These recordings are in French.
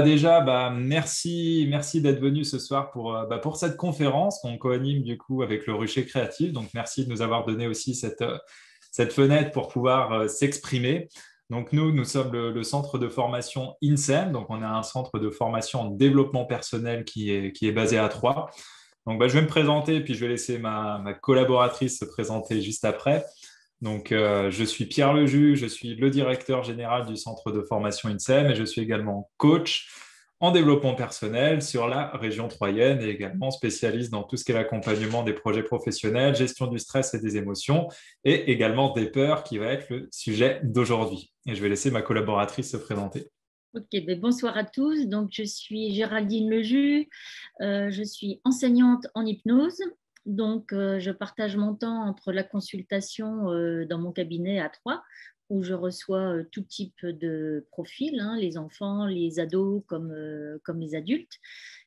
déjà, merci d'être venu ce soir pour cette conférence qu'on co-anime du coup avec le Rucher Créatif. Donc, merci de nous avoir donné aussi cette fenêtre pour pouvoir s'exprimer. Donc, nous sommes le centre de formation INSEM. Donc, on a un centre de formation en développement personnel qui est basé à Troyes. Donc, je vais me présenter, puis je vais laisser ma collaboratrice se présenter juste après. Donc, je suis Pierre Leju, je suis le directeur général du centre de formation INSEM et je suis également coach en développement personnel sur la région troyenne et également spécialiste dans tout ce qui est l'accompagnement des projets professionnels, gestion du stress et des émotions et également des peurs qui va être le sujet d'aujourd'hui. Et je vais laisser ma collaboratrice se présenter. Ok, bonsoir à tous. Donc, je suis Géraldine Leju, je suis enseignante en hypnose. Donc, je partage mon temps entre la consultation dans mon cabinet à Troyes, où je reçois tout type de profils, hein, les enfants, les ados comme les adultes.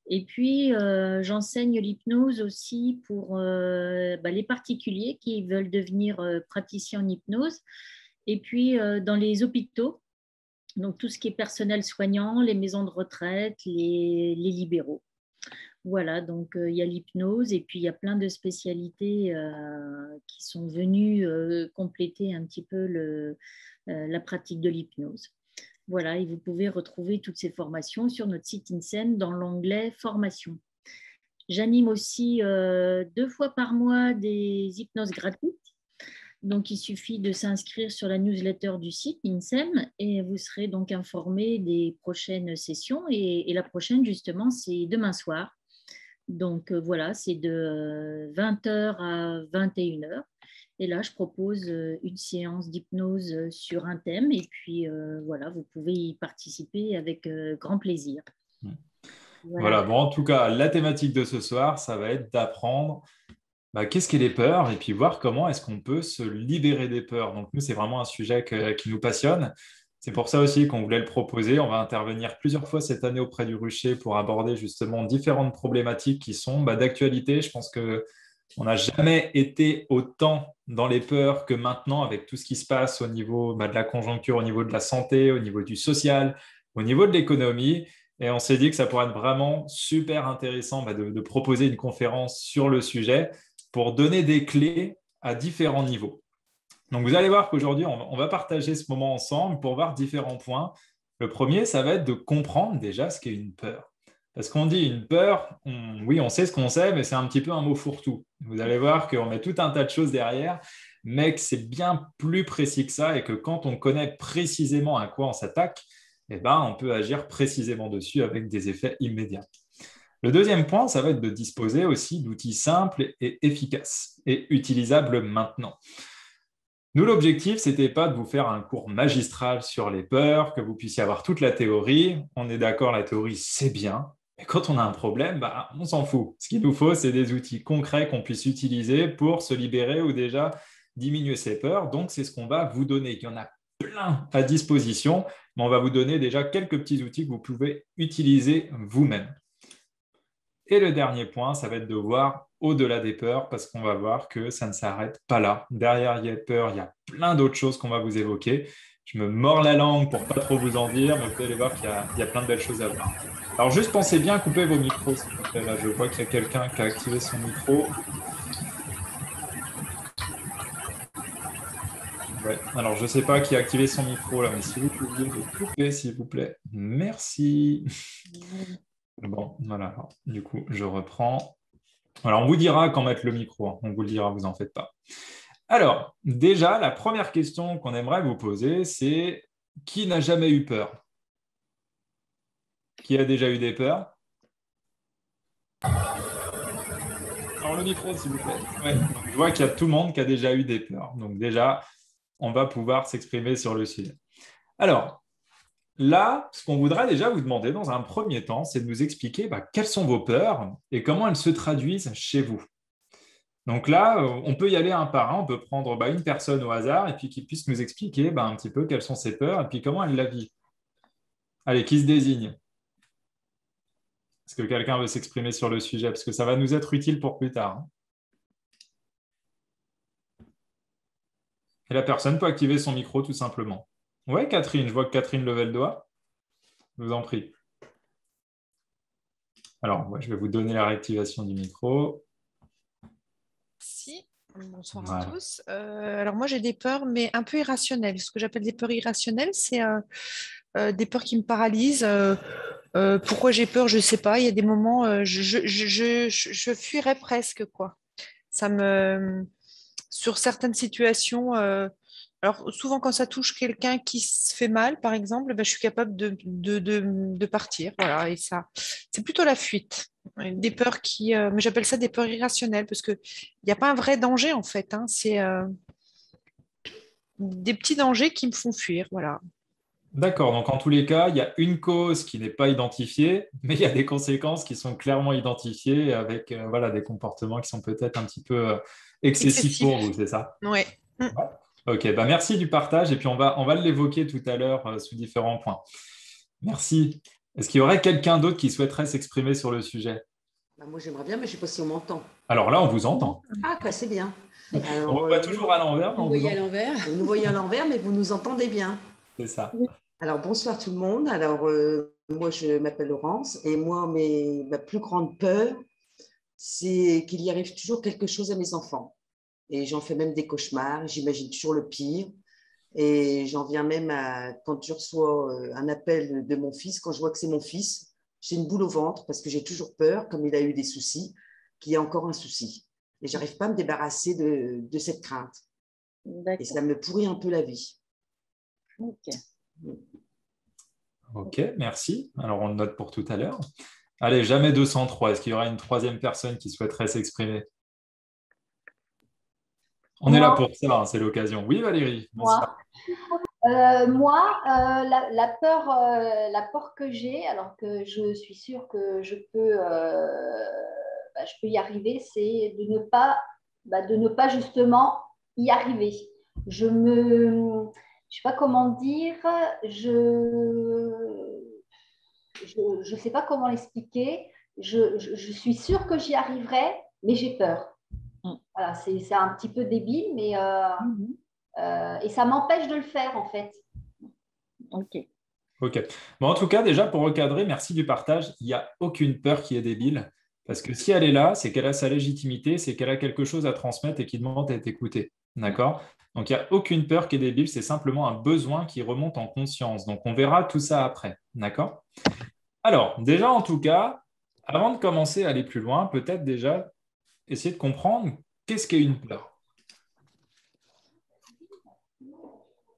Et puis, j'enseigne l'hypnose aussi pour les particuliers qui veulent devenir praticiens en hypnose. Et puis, dans les hôpitaux, donc tout ce qui est personnel soignant, les maisons de retraite, les libéraux. Voilà, donc il y a l'hypnose et puis il y a plein de spécialités qui sont venues compléter un petit peu la pratique de l'hypnose. Voilà, et vous pouvez retrouver toutes ces formations sur notre site INSEM dans l'onglet Formation. J'anime aussi 2 fois par mois des hypnoses gratuites. Donc, il suffit de s'inscrire sur la newsletter du site INSEM et vous serez donc informé des prochaines sessions. Et la prochaine, justement, c'est demain soir. Donc, voilà, c'est de 20h à 21h. Et là, je propose une séance d'hypnose sur un thème. Et puis, voilà, vous pouvez y participer avec grand plaisir. Voilà, bon, en tout cas, la thématique de ce soir, ça va être d'apprendre qu'est-ce qu'est les peurs et puis voir comment est-ce qu'on peut se libérer des peurs. Donc nous, c'est vraiment un sujet qui nous passionne. C'est pour ça aussi qu'on voulait le proposer. On va intervenir plusieurs fois cette année auprès du Rucher pour aborder justement différentes problématiques qui sont d'actualité. Je pense qu'on n'a jamais été autant dans les peurs que maintenant avec tout ce qui se passe au niveau de la conjoncture, au niveau de la santé, au niveau du social, au niveau de l'économie. Et on s'est dit que ça pourrait être vraiment super intéressant de proposer une conférence sur le sujet pour donner des clés à différents niveaux. Donc, vous allez voir qu'aujourd'hui, on va partager ce moment ensemble pour voir différents points. Le premier, ça va être de comprendre déjà ce qu'est une peur. Parce qu'on dit une peur, oui, on sait ce qu'on sait, mais c'est un petit peu un mot fourre-tout. Vous allez voir qu'on met tout un tas de choses derrière, mais que c'est bien plus précis que ça et que quand on connaît précisément à quoi on s'attaque, on peut agir précisément dessus avec des effets immédiats. Le deuxième point, ça va être de disposer aussi d'outils simples et efficaces et utilisables maintenant. Nous, l'objectif, ce n'était pas de vous faire un cours magistral sur les peurs, que vous puissiez avoir toute la théorie. On est d'accord, la théorie, c'est bien. Mais quand on a un problème, on s'en fout. Ce qu'il nous faut, c'est des outils concrets qu'on puisse utiliser pour se libérer ou déjà diminuer ses peurs. Donc, c'est ce qu'on va vous donner. Il y en a plein à disposition, mais on va vous donner déjà quelques petits outils que vous pouvez utiliser vous-même. Et le dernier point, ça va être de voir au-delà des peurs, parce qu'on va voir que ça ne s'arrête pas là. Derrière les peurs, il y a plein d'autres choses qu'on va vous évoquer. Je me mords la langue pour pas trop vous en dire, mais vous allez voir qu'il y a plein de belles choses à voir. Alors, juste pensez bien à couper vos micros, s'il vous plaît. Là, je vois qu'il y a quelqu'un qui a activé son micro. Ouais. Alors, je ne sais pas qui a activé son micro là, mais si vous pouviez le couper, s'il vous plaît. Merci. Bon, voilà. Alors, du coup, je reprends. Alors, on vous dira quand mettre le micro, hein. On vous le dira, vous en faites pas. Alors, déjà, la première question qu'on aimerait vous poser, c'est qui n'a jamais eu peur? Qui a déjà eu des peurs? Alors, le micro, s'il vous plaît. Ouais. Je vois qu'il y a tout le monde qui a déjà eu des peurs. Donc, déjà, on va pouvoir s'exprimer sur le sujet. Alors, là, ce qu'on voudrait déjà vous demander dans un premier temps, c'est de nous expliquer quelles sont vos peurs et comment elles se traduisent chez vous. Donc là, on peut y aller un par un, on peut prendre une personne au hasard et puis qui puisse nous expliquer un petit peu quelles sont ses peurs et puis comment elle la vit. Allez, qui se désigne? Est-ce que quelqu'un veut s'exprimer sur le sujet? Parce que ça va nous être utile pour plus tard, hein. Et la personne peut activer son micro tout simplement. Ouais, Catherine, je vois que Catherine levait le doigt. Je vous en prie. Alors, moi, je vais vous donner la réactivation du micro. Merci. Bonsoir à Voilà. tous. Alors moi j'ai des peurs, mais un peu irrationnelles. Ce que j'appelle des peurs irrationnelles, c'est des peurs qui me paralysent. Pourquoi j'ai peur, je ne sais pas. Il y a des moments, je fuirais presque, quoi. Ça me... Sur certaines situations, alors souvent quand ça touche quelqu'un qui se fait mal, par exemple, ben, je suis capable de partir. Voilà, et ça, c'est plutôt la fuite. Des peurs qui... mais j'appelle ça des peurs irrationnelles parce qu'il n'y a pas un vrai danger, en fait. Hein. C'est des petits dangers qui me font fuir. Voilà. D'accord, donc en tous les cas, il y a une cause qui n'est pas identifiée, mais il y a des conséquences qui sont clairement identifiées avec voilà, des comportements qui sont peut-être un petit peu excessifs pour Excessif. vous, c'est ça? Ouais. Mm. Ouais. Ok, bah merci du partage et puis on va l'évoquer tout à l'heure sous différents points. Merci. Est-ce qu'il y aurait quelqu'un d'autre qui souhaiterait s'exprimer sur le sujet? Bah, moi, j'aimerais bien, mais je ne sais pas si on m'entend. Alors là, on vous entend. Ah, bah, c'est bien. On Alors, vous voit toujours à l'envers, mais vous on vous voyez à entend. l'envers. Vous nous voyez à l'envers, mais vous nous entendez bien. C'est ça. Alors, bonsoir tout le monde. Alors, moi, je m'appelle Laurence et moi, ma plus grande peur, c'est qu'il y arrive toujours quelque chose à mes enfants. Et j'en fais même des cauchemars. J'imagine toujours le pire. Et j'en viens même à, quand je reçois un appel de mon fils, quand je vois que c'est mon fils, j'ai une boule au ventre parce que j'ai toujours peur, comme il a eu des soucis, qu'il y ait encore un souci. Et j'arrive pas à me débarrasser de cette crainte. Et ça me pourrit un peu la vie. Ok, merci. Alors on le note pour tout à l'heure. Allez, jamais 203. Est-ce qu'il y aura une troisième personne qui souhaiterait s'exprimer? On est là pour ça, hein, c'est l'occasion. Oui, Valérie, bonsoir. La peur que j'ai, alors que je suis sûre que je peux y arriver, c'est de ne pas justement y arriver. Je sais pas comment dire, je sais pas comment l'expliquer. Je suis sûre que j'y arriverai, mais j'ai peur. Voilà, c'est un petit peu débile, mais et ça m'empêche de le faire en fait. Ok. Ok. Bon, en tout cas, déjà, pour recadrer, merci du partage. Il n'y a aucune peur qui est débile. Parce que si elle est là, c'est qu'elle a sa légitimité, c'est qu'elle a quelque chose à transmettre et qui demande à être écoutée. D'accord? Donc, il n'y a aucune peur qui est débile, c'est simplement un besoin qui remonte en conscience. Donc, on verra tout ça après. D'accord? Alors, déjà, en tout cas, avant de commencer à aller plus loin, peut-être déjà essayer de comprendre qu'est-ce qu'est une peur.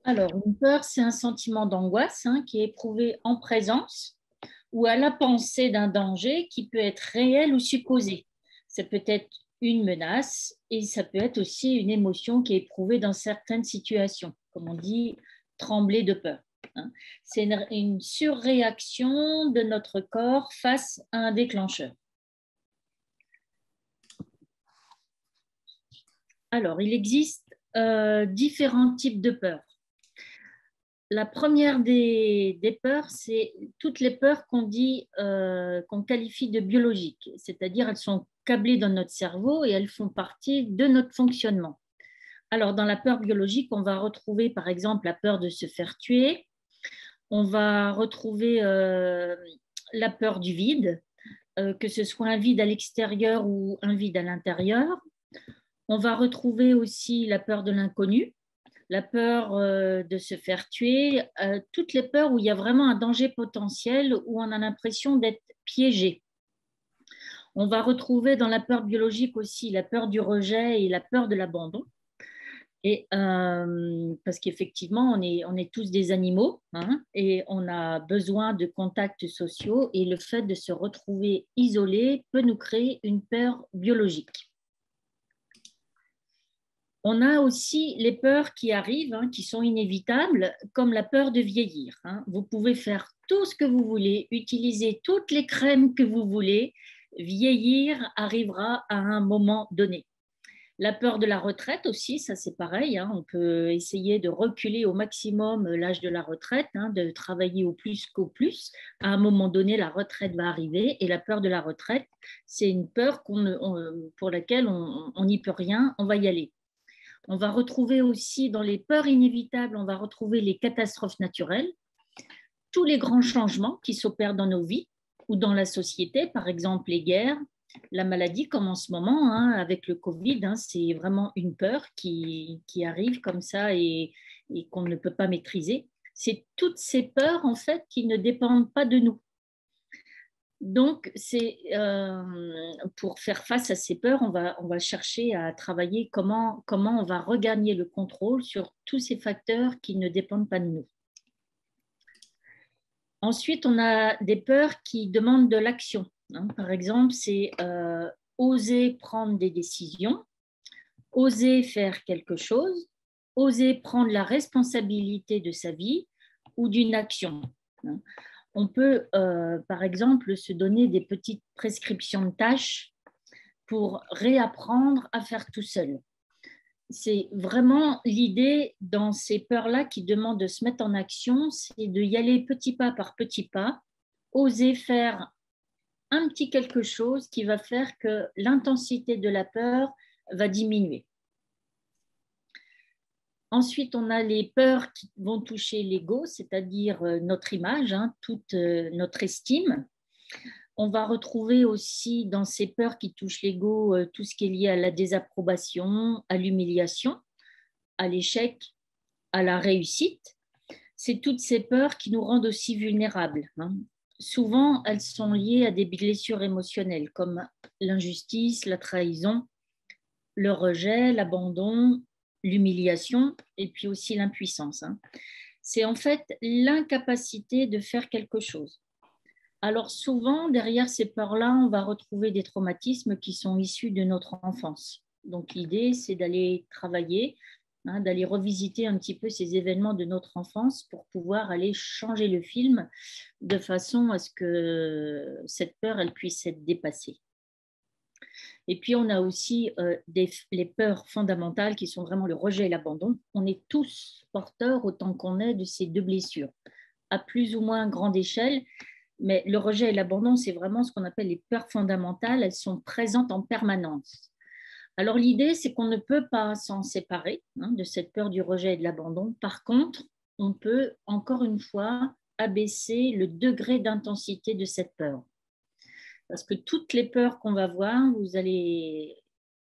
Alors, une peur, c'est un sentiment d'angoisse qui est éprouvé en présence ou à la pensée d'un danger qui peut être réel ou supposé. Ça peut être une menace et ça peut être aussi une émotion qui est éprouvée dans certaines situations, comme on dit, trembler de peur. C'est une surréaction de notre corps face à un déclencheur. Alors, il existe différents types de peurs. La première des peurs, c'est toutes les peurs qu'on qualifie de biologiques, c'est-à-dire elles sont câblées dans notre cerveau et elles font partie de notre fonctionnement. Alors, dans la peur biologique, on va retrouver par exemple la peur de se faire tuer, on va retrouver la peur du vide, que ce soit un vide à l'extérieur ou un vide à l'intérieur. On va retrouver aussi la peur de l'inconnu, la peur de se faire tuer, toutes les peurs où il y a vraiment un danger potentiel, où on a l'impression d'être piégé. On va retrouver dans la peur biologique aussi la peur du rejet et la peur de l'abandon. Et parce qu'effectivement, on est tous des animaux et on a besoin de contacts sociaux et le fait de se retrouver isolé peut nous créer une peur biologique. On a aussi les peurs qui arrivent, qui sont inévitables, comme la peur de vieillir. Vous pouvez faire tout ce que vous voulez, utiliser toutes les crèmes que vous voulez, vieillir arrivera à un moment donné. La peur de la retraite aussi, ça c'est pareil, on peut essayer de reculer au maximum l'âge de la retraite, de travailler au plus qu'au plus. À un moment donné, la retraite va arriver et la peur de la retraite, c'est une peur pour laquelle on n'y peut rien, on va y aller. On va retrouver aussi dans les peurs inévitables, on va retrouver les catastrophes naturelles, tous les grands changements qui s'opèrent dans nos vies, ou dans la société, par exemple les guerres, la maladie comme en ce moment, hein, avec le Covid, hein, c'est vraiment une peur qui arrive comme ça et qu'on ne peut pas maîtriser. C'est toutes ces peurs en fait qui ne dépendent pas de nous. Donc, pour faire face à ces peurs, on va chercher à travailler comment on va regagner le contrôle sur tous ces facteurs qui ne dépendent pas de nous. Ensuite, on a des peurs qui demandent de l'action. Hein. Par exemple, c'est oser prendre des décisions, oser faire quelque chose, oser prendre la responsabilité de sa vie ou d'une action. Hein. On peut, par exemple, se donner des petites prescriptions de tâches pour réapprendre à faire tout seul. C'est vraiment l'idée dans ces peurs-là qui demandent de se mettre en action, c'est de y aller petit pas par petit pas, oser faire un petit quelque chose qui va faire que l'intensité de la peur va diminuer. Ensuite, on a les peurs qui vont toucher l'ego, c'est-à-dire notre image, hein, toute notre estime. On va retrouver aussi dans ces peurs qui touchent l'ego tout ce qui est lié à la désapprobation, à l'humiliation, à l'échec, à la réussite. C'est toutes ces peurs qui nous rendent aussi vulnérables. Hein. Souvent, elles sont liées à des blessures émotionnelles comme l'injustice, la trahison, le rejet, l'abandon, l'humiliation et puis aussi l'impuissance. Hein. C'est en fait l'incapacité de faire quelque chose. Alors souvent, derrière ces peurs-là, on va retrouver des traumatismes qui sont issus de notre enfance. Donc l'idée, c'est d'aller travailler, hein, d'aller revisiter un petit peu ces événements de notre enfance pour pouvoir aller changer le film de façon à ce que cette peur, elle puisse être dépassée. Et puis, on a aussi les peurs fondamentales qui sont vraiment le rejet et l'abandon. On est tous porteurs autant qu'on est de ces deux blessures, à plus ou moins grande échelle. Mais le rejet et l'abandon, c'est vraiment ce qu'on appelle les peurs fondamentales. Elles sont présentes en permanence. Alors, l'idée, c'est qu'on ne peut pas s'en séparer hein, de cette peur du rejet et de l'abandon. Par contre, on peut, encore une fois, abaisser le degré d'intensité de cette peur. Parce que toutes les peurs qu'on va voir, vous allez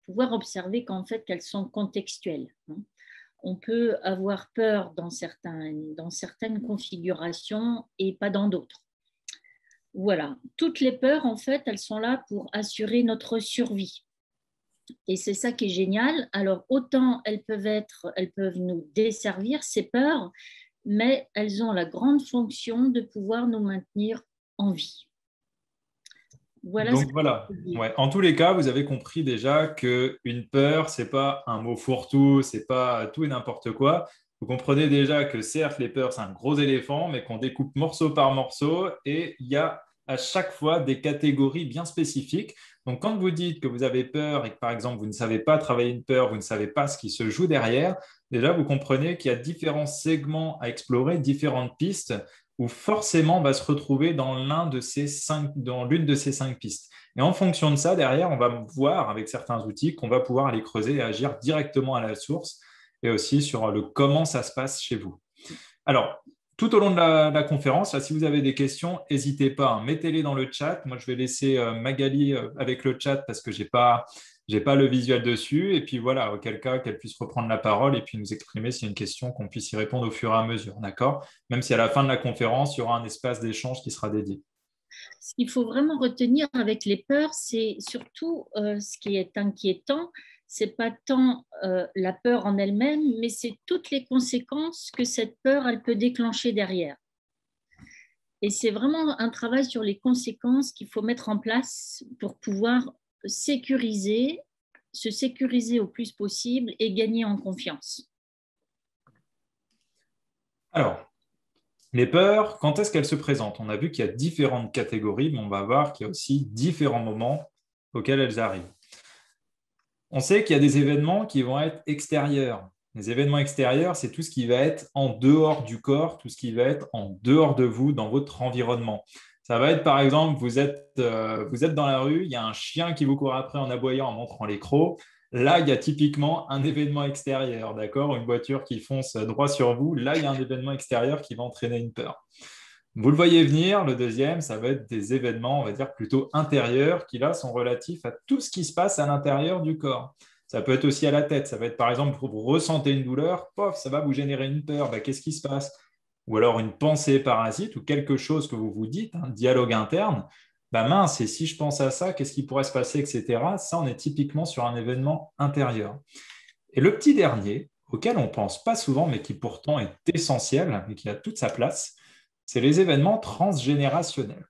pouvoir observer qu'en fait, qu'elles sont contextuelles. On peut avoir peur dans certaines configurations et pas dans d'autres. Voilà, toutes les peurs, en fait, elles sont là pour assurer notre survie. Et c'est ça qui est génial. Alors, autant elles peuvent nous desservir, ces peurs, mais elles ont la grande fonction de pouvoir nous maintenir en vie. Voilà. Donc voilà, ouais. En tous les cas, vous avez compris déjà qu'une peur, ce n'est pas un mot fourre-tout, ce n'est pas tout et n'importe quoi. Vous comprenez déjà que certes, les peurs, c'est un gros éléphant, mais qu'on découpe morceau par morceau et il y a à chaque fois des catégories bien spécifiques. Donc quand vous dites que vous avez peur et que par exemple, vous ne savez pas travailler une peur, vous ne savez pas ce qui se joue derrière, déjà, vous comprenez qu'il y a différents segments à explorer, différentes pistes où forcément on va se retrouver dans l'une de ces 5 pistes. Et en fonction de ça, derrière, on va voir avec certains outils qu'on va pouvoir aller creuser et agir directement à la source et aussi sur le comment ça se passe chez vous. Alors, tout au long de la conférence, là, si vous avez des questions, n'hésitez pas, hein, mettez-les dans le chat. Moi, je vais laisser Magali avec le chat parce que je n'ai pas le visuel dessus. Et puis voilà, auquel cas qu'elle puisse reprendre la parole et puis nous exprimer s'il y a une question, qu'on puisse y répondre au fur et à mesure. D'accord ? Même si à la fin de la conférence, il y aura un espace d'échange qui sera dédié. Ce qu'il faut vraiment retenir avec les peurs, c'est surtout ce qui est inquiétant, ce n'est pas tant la peur en elle-même, mais c'est toutes les conséquences que cette peur elle peut déclencher derrière. Et c'est vraiment un travail sur les conséquences qu'il faut mettre en place pour pouvoir se sécuriser au plus possible et gagner en confiance. Alors, les peurs, quand est-ce qu'elles se présentent ? On a vu qu'il y a différentes catégories, mais on va voir qu'il y a aussi différents moments auxquels elles arrivent. On sait qu'il y a des événements qui vont être extérieurs. Les événements extérieurs, c'est tout ce qui va être en dehors du corps, tout ce qui va être en dehors de vous, dans votre environnement. Ça va être, par exemple, vous êtes dans la rue, il y a un chien qui vous court après en aboyant, en montrant les crocs. Là, il y a typiquement un événement extérieur, d'accord ? Une voiture qui fonce droit sur vous. Là, il y a un événement extérieur qui va entraîner une peur. Vous le voyez venir, le deuxième, ça va être des événements, on va dire, plutôt intérieurs, qui là sont relatifs à tout ce qui se passe à l'intérieur du corps. Ça peut être aussi à la tête. Ça va être par exemple, vous ressentez une douleur, pof, ça va vous générer une peur. Bah, qu'est-ce qui se passe? Ou alors une pensée parasite ou quelque chose que vous vous dites, un dialogue interne. Bah mince, et si je pense à ça, qu'est-ce qui pourrait se passer, etc. Ça, on est typiquement sur un événement intérieur. Et le petit dernier, auquel on ne pense pas souvent, mais qui pourtant est essentiel et qui a toute sa place, c'est les événements transgénérationnels.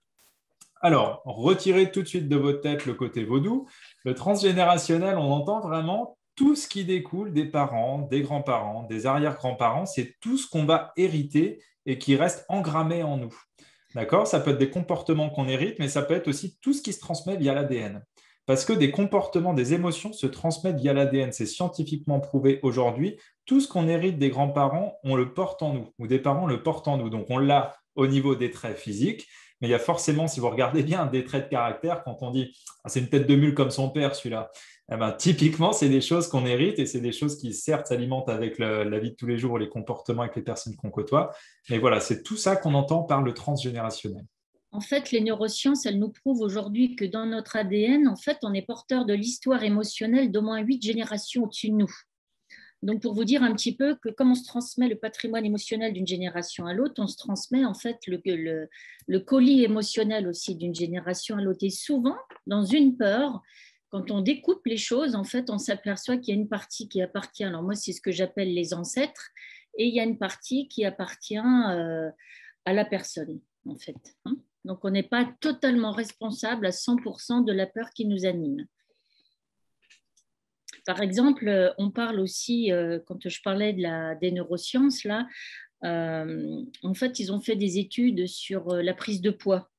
Alors, retirez tout de suite de votre tête le côté vaudou. Le transgénérationnel, on entend vraiment tout ce qui découle des parents, des grands-parents, des arrière-grands-parents. C'est tout ce qu'on va hériter et qui reste engrammé en nous. D'accord? Ça peut être des comportements qu'on hérite, mais ça peut être aussi tout ce qui se transmet via l'ADN. Parce que des comportements, des émotions se transmettent via l'ADN. C'est scientifiquement prouvé aujourd'hui. Tout ce qu'on hérite des grands-parents, on le porte en nous, ou des parents le portent en nous. Donc, on l'a au niveau des traits physiques, mais il y a forcément, si vous regardez bien, des traits de caractère. Quand on dit ah, c'est une tête de mule comme son père, celui-là, eh ben, typiquement, c'est des choses qu'on hérite et c'est des choses qui, certes, s'alimentent avec la vie de tous les jours, les comportements avec les personnes qu'on côtoie. Mais voilà, c'est tout ça qu'on entend par le transgénérationnel. En fait, les neurosciences, elles nous prouvent aujourd'hui que dans notre ADN, en fait, on est porteur de l'histoire émotionnelle d'au moins 8 générations au-dessus de nous. Donc, pour vous dire un petit peu que comme on se transmet le patrimoine émotionnel d'une génération à l'autre, on se transmet en fait le colis émotionnel aussi d'une génération à l'autre. Et souvent, dans une peur, quand on découpe les choses, en fait, on s'aperçoit qu'il y a une partie qui appartient, alors moi, c'est ce que j'appelle les ancêtres, et il y a une partie qui appartient à la personne, en fait. Donc, on n'est pas totalement responsable à 100% de la peur qui nous anime. Par exemple, on parle aussi, quand je parlais des neurosciences, là, en fait, ils ont fait des études sur la prise de poids.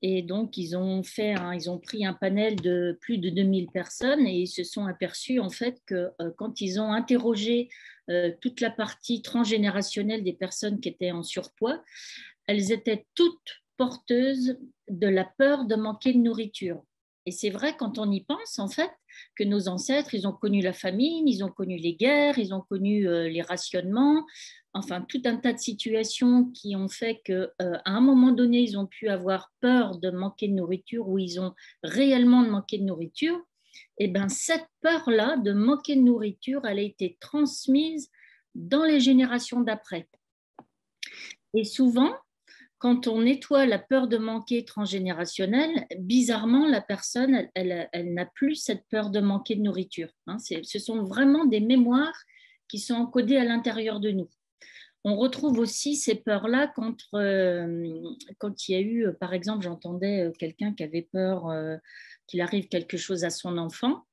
Et donc, ils ont pris un panel de plus de 2000 personnes et ils se sont aperçus, en fait, que quand ils ont interrogé toute la partie transgénérationnelle des personnes qui étaient en surpoids, elles étaient toutes porteuses de la peur de manquer de nourriture. Et c'est vrai, quand on y pense, en fait, que nos ancêtres, ils ont connu la famine, ils ont connu les guerres, ils ont connu les rationnements, enfin, tout un tas de situations qui ont fait qu'à un moment donné, ils ont pu avoir peur de manquer de nourriture ou ils ont réellement manqué de nourriture. Et bien, cette peur-là de manquer de nourriture, elle a été transmise dans les générations d'après. Et souvent, quand on nettoie la peur de manquer transgénérationnelle, bizarrement, la personne, elle n'a plus cette peur de manquer de nourriture. Ce sont vraiment des mémoires qui sont encodées à l'intérieur de nous. On retrouve aussi ces peurs-là quand il y a eu, par exemple, j'entendais quelqu'un qui avait peur qu'il arrive quelque chose à son enfant.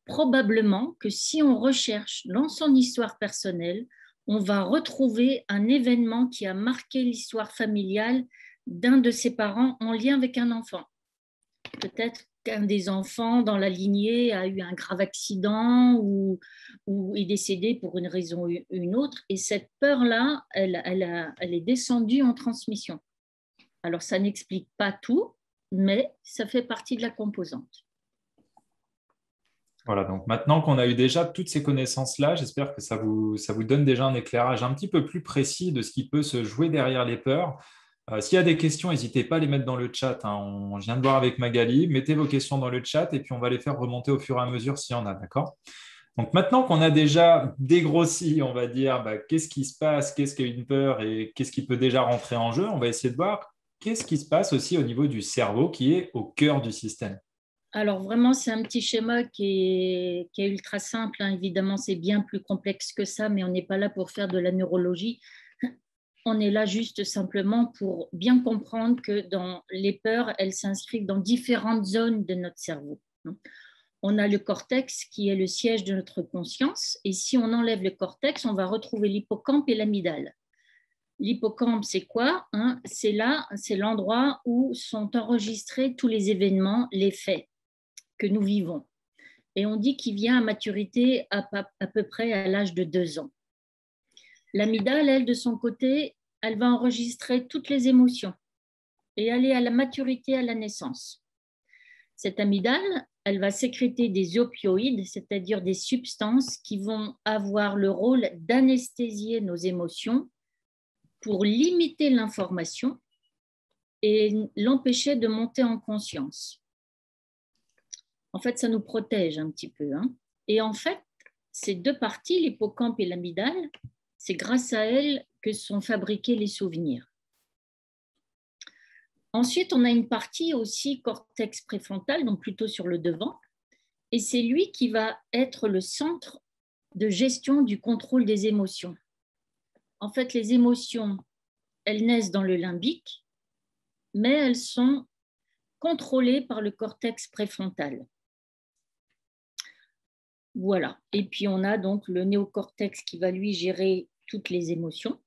Probablement que si on recherche dans son histoire personnelle, on va retrouver un événement qui a marqué l'histoire familiale d'un de ses parents en lien avec un enfant. Peut-être qu'un des enfants dans la lignée a eu un grave accident ou est décédé pour une raison ou une autre. Et cette peur-là, elle est descendue en transmission. Alors, ça n'explique pas tout, mais ça fait partie de la composante. Voilà, donc maintenant qu'on a eu déjà toutes ces connaissances-là, j'espère que ça vous donne déjà un éclairage un petit peu plus précis de ce qui peut se jouer derrière les peurs. S'il y a des questions, n'hésitez pas à les mettre dans le chat. Je viens de voir avec Magali. Mettez vos questions dans le chat et puis on va les faire remonter au fur et à mesure s'il y en a, d'accord? Donc maintenant qu'on a déjà dégrossi, on va dire, qu'est-ce qui se passe, qu'est-ce qu'une peur et qu'est-ce qui peut déjà rentrer en jeu, on va essayer de voir qu'est-ce qui se passe aussi au niveau du cerveau qui est au cœur du système. Alors vraiment, c'est un petit schéma qui est ultra simple. Évidemment, c'est bien plus complexe que ça, mais on n'est pas là pour faire de la neurologie. On est là juste simplement pour bien comprendre que dans les peurs, elles s'inscrivent dans différentes zones de notre cerveau. On a le cortex qui est le siège de notre conscience. Et si on enlève le cortex, on va retrouver l'hippocampe et l'amygdale. L'hippocampe, c'est quoi? C'est l'endroit où sont enregistrés tous les événements, les faits que nous vivons. Et on dit qu'il vient à maturité à peu près à l'âge de 2 ans. L'amygdale, elle, de son côté, elle va enregistrer toutes les émotions et aller à la maturité à la naissance. Cette amygdale, elle va sécréter des opioïdes, c'est-à-dire des substances qui vont avoir le rôle d'anesthésier nos émotions pour limiter l'information et l'empêcher de monter en conscience. En fait, ça nous protège un petit peu, hein. Et en fait, ces deux parties, l'hippocampe et l'amygdale, c'est grâce à elles que sont fabriqués les souvenirs. Ensuite, on a une partie aussi cortex préfrontal, donc plutôt sur le devant, et c'est lui qui va être le centre de gestion du contrôle des émotions. En fait, les émotions, elles naissent dans le limbique, mais elles sont contrôlées par le cortex préfrontal. Voilà. Et puis, on a donc le néocortex qui va lui gérer toutes les émotions.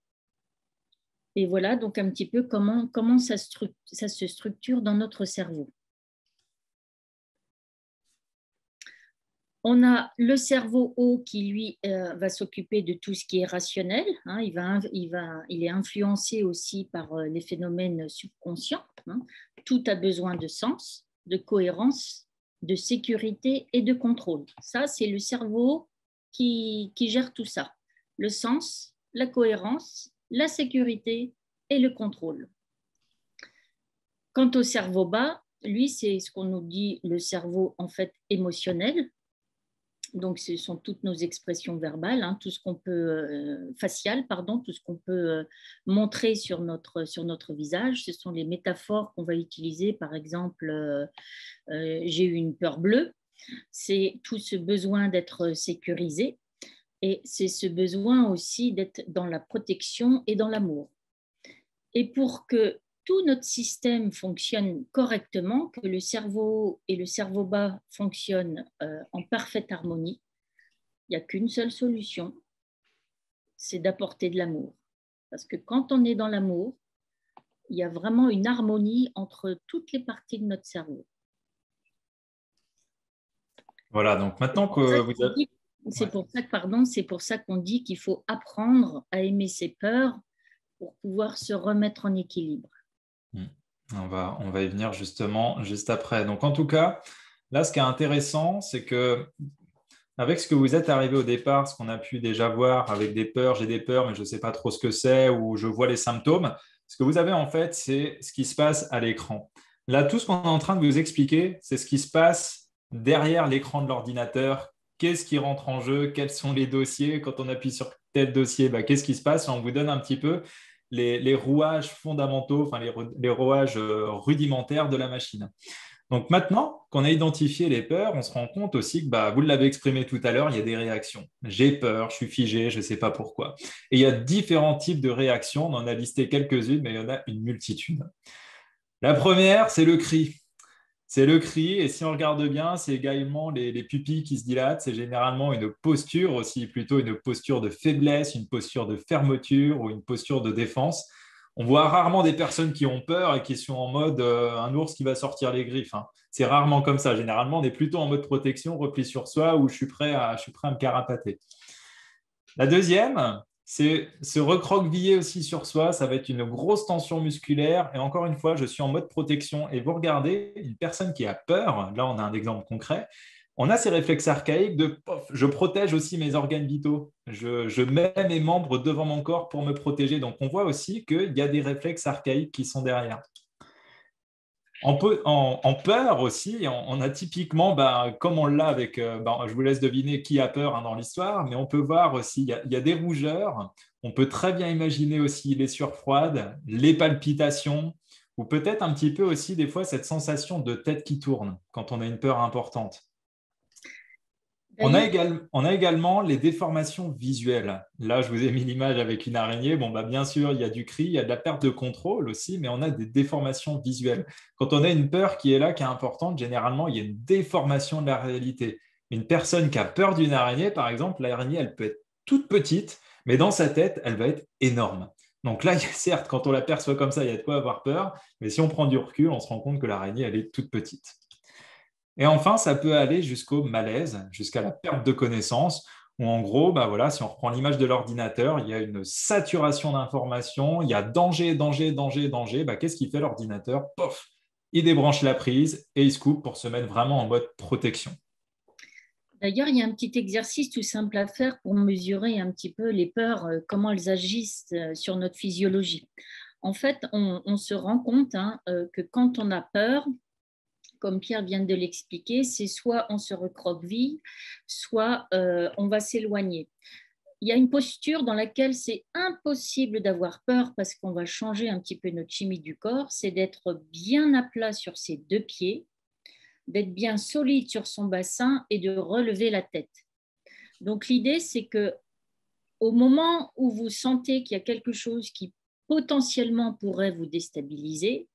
Et voilà donc un petit peu comment ça se structure dans notre cerveau. On a le cerveau haut qui, lui, va s'occuper de tout ce qui est rationnel, hein. Il est influencé aussi par les phénomènes subconscients, hein. Tout a besoin de sens, de cohérence, de sécurité et de contrôle. Ça, c'est le cerveau qui gère tout ça. Le sens, la cohérence, la sécurité et le contrôle. Quant au cerveau bas, lui, c'est ce qu'on nous dit le cerveau en fait émotionnel. Donc, ce sont toutes nos expressions verbales, hein, tout ce qu'on peut, facial, pardon, tout ce qu'on peut montrer sur notre visage. Ce sont les métaphores qu'on va utiliser. Par exemple, j'ai eu une peur bleue. C'est tout ce besoin d'être sécurisé. Et c'est ce besoin aussi d'être dans la protection et dans l'amour. Et pour que tout notre système fonctionne correctement, que le cerveau et le cerveau bas fonctionnent en parfaite harmonie, il n'y a qu'une seule solution, c'est d'apporter de l'amour. Parce que quand on est dans l'amour, il y a vraiment une harmonie entre toutes les parties de notre cerveau. Voilà, donc maintenant que vous avez... C'est pour ça qu'on dit qu'il faut apprendre à aimer ses peurs pour pouvoir se remettre en équilibre. On va y venir justement juste après. Donc en tout cas, là, ce qui est intéressant, c'est que avec ce que vous êtes arrivé au départ, ce qu'on a pu déjà voir avec des peurs, j'ai des peurs, mais je ne sais pas trop ce que c'est, ou je vois les symptômes, ce que vous avez en fait, c'est ce qui se passe à l'écran. Là, tout ce qu'on est en train de vous expliquer, c'est ce qui se passe derrière l'écran de l'ordinateur. Qu'est-ce qui rentre en jeu? Quels sont les dossiers? Quand on appuie sur tel dossier, qu'est-ce qui se passe? On vous donne un petit peu les rouages fondamentaux, enfin les rouages rudimentaires de la machine. Donc maintenant qu'on a identifié les peurs, on se rend compte aussi que, vous l'avez exprimé tout à l'heure, il y a des réactions. J'ai peur, je suis figé, je ne sais pas pourquoi. Et il y a différents types de réactions, on en a listé quelques-unes, mais il y en a une multitude. La première, c'est le cri. C'est le cri, et si on regarde bien, c'est également les pupilles qui se dilatent. C'est généralement une posture aussi, plutôt une posture de faiblesse, une posture de fermeture ou une posture de défense. On voit rarement des personnes qui ont peur et qui sont en mode un ours qui va sortir les griffes, hein. C'est rarement comme ça. Généralement, on est plutôt en mode protection, repli sur soi, où je suis prêt à me carapater. La deuxième, c'est se recroqueviller aussi sur soi. Ça va être une grosse tension musculaire. Et encore une fois, je suis en mode protection. Et vous regardez, une personne qui a peur, là on a un exemple concret, on a ces réflexes archaïques de je protège aussi mes organes vitaux. Je mets mes membres devant mon corps pour me protéger. Donc on voit aussi qu'il y a des réflexes archaïques qui sont derrière. En peur aussi, on a typiquement, comme on l'a avec, je vous laisse deviner qui a peur, hein, dans l'histoire, mais on peut voir aussi, il y a des rougeurs, on peut très bien imaginer aussi les sueurs froides, les palpitations, ou peut-être un petit peu aussi des fois cette sensation de tête qui tourne quand on a une peur importante. On a également les déformations visuelles. Là, je vous ai mis l'image avec une araignée. Bien sûr, il y a du cri, il y a de la perte de contrôle aussi, mais on a des déformations visuelles. Quand on a une peur qui est là, qui est importante, généralement, il y a une déformation de la réalité. Une personne qui a peur d'une araignée, par exemple, l'araignée, elle peut être toute petite, mais dans sa tête, elle va être énorme. Donc là, certes, quand on l'aperçoit comme ça, il y a de quoi avoir peur, mais si on prend du recul, on se rend compte que l'araignée, elle est toute petite. Et enfin, ça peut aller jusqu'au malaise, jusqu'à la perte de connaissance, où en gros, si on reprend l'image de l'ordinateur, il y a une saturation d'informations, il y a danger, danger, danger, danger. Qu'est-ce qu'il fait l'ordinateur? Pof, il débranche la prise et il se coupe pour se mettre vraiment en mode protection. D'ailleurs, il y a un petit exercice tout simple à faire pour mesurer un petit peu les peurs, comment elles agissent sur notre physiologie. En fait, on se rend compte que quand on a peur, comme Pierre vient de l'expliquer, c'est soit on se recroqueville, soit on va s'éloigner. Il y a une posture dans laquelle c'est impossible d'avoir peur parce qu'on va changer un petit peu notre chimie du corps, c'est d'être bien à plat sur ses deux pieds, d'être bien solide sur son bassin et de relever la tête. Donc l'idée, c'est que au moment où vous sentez qu'il y a quelque chose qui potentiellement pourrait vous déstabiliser,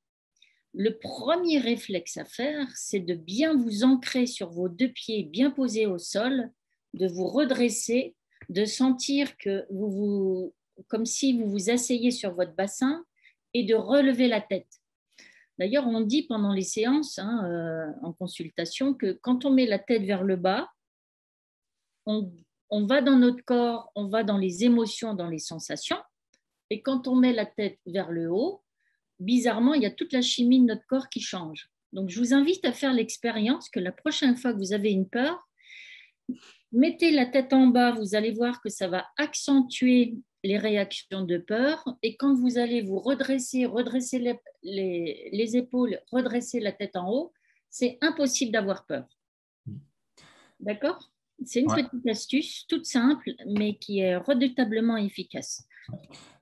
le premier réflexe à faire, c'est de bien vous ancrer sur vos deux pieds bien posés au sol, de vous redresser, de sentir que comme si vous vous asseyez sur votre bassin et de relever la tête. D'ailleurs, on dit pendant les séances en consultation que quand on met la tête vers le bas, on va dans notre corps, on va dans les émotions, dans les sensations. Et quand on met la tête vers le haut, bizarrement, il y a toute la chimie de notre corps qui change. Donc, je vous invite à faire l'expérience que la prochaine fois que vous avez une peur, mettez la tête en bas, vous allez voir que ça va accentuer les réactions de peur. Et quand vous allez vous redresser les épaules, redresser la tête en haut, c'est impossible d'avoir peur. D'accord ? C'est une petite astuce toute simple, mais qui est redoutablement efficace.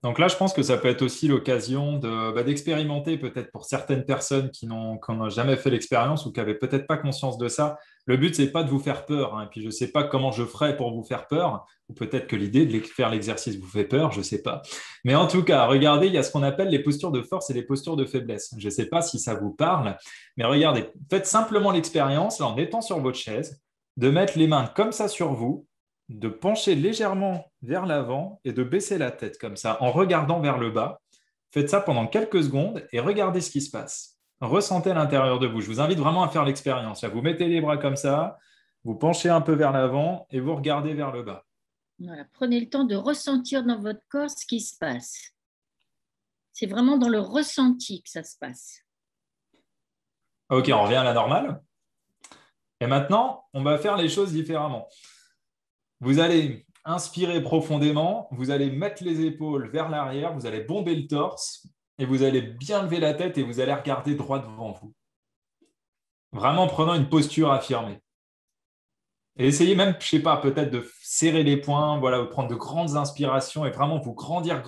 Donc là, je pense que ça peut être aussi l'occasion d'expérimenter peut-être pour certaines personnes qui n'ont jamais fait l'expérience ou qui n'avaient peut-être pas conscience de ça. Le but, c'est pas de vous faire peur. Et puis, je ne sais pas comment je ferai pour vous faire peur. Ou peut-être que l'idée de faire l'exercice vous fait peur, je ne sais pas. Mais en tout cas, regardez, il y a ce qu'on appelle les postures de force et les postures de faiblesse. Je ne sais pas si ça vous parle, mais regardez, faites simplement l'expérience, là, en étant sur votre chaise, de mettre les mains comme ça sur vous, de pencher légèrement vers l'avant et de baisser la tête comme ça en regardant vers le bas. Faites ça pendant quelques secondes et regardez ce qui se passe. Ressentez à l'intérieur de vous. Je vous invite vraiment à faire l'expérience. Vous mettez les bras comme ça, vous penchez un peu vers l'avant et vous regardez vers le bas. Voilà. Prenez le temps de ressentir dans votre corps ce qui se passe. C'est vraiment dans le ressenti que ça se passe. Ok, on revient à la normale. Et maintenant, on va faire les choses différemment. Vous allez inspirer profondément, vous allez mettre les épaules vers l'arrière, vous allez bomber le torse et vous allez bien lever la tête et vous allez regarder droit devant vous. Vraiment prenant une posture affirmée. Et essayez même, je ne sais pas, peut-être de serrer les poings, voilà, de prendre de grandes inspirations et vraiment vous grandir,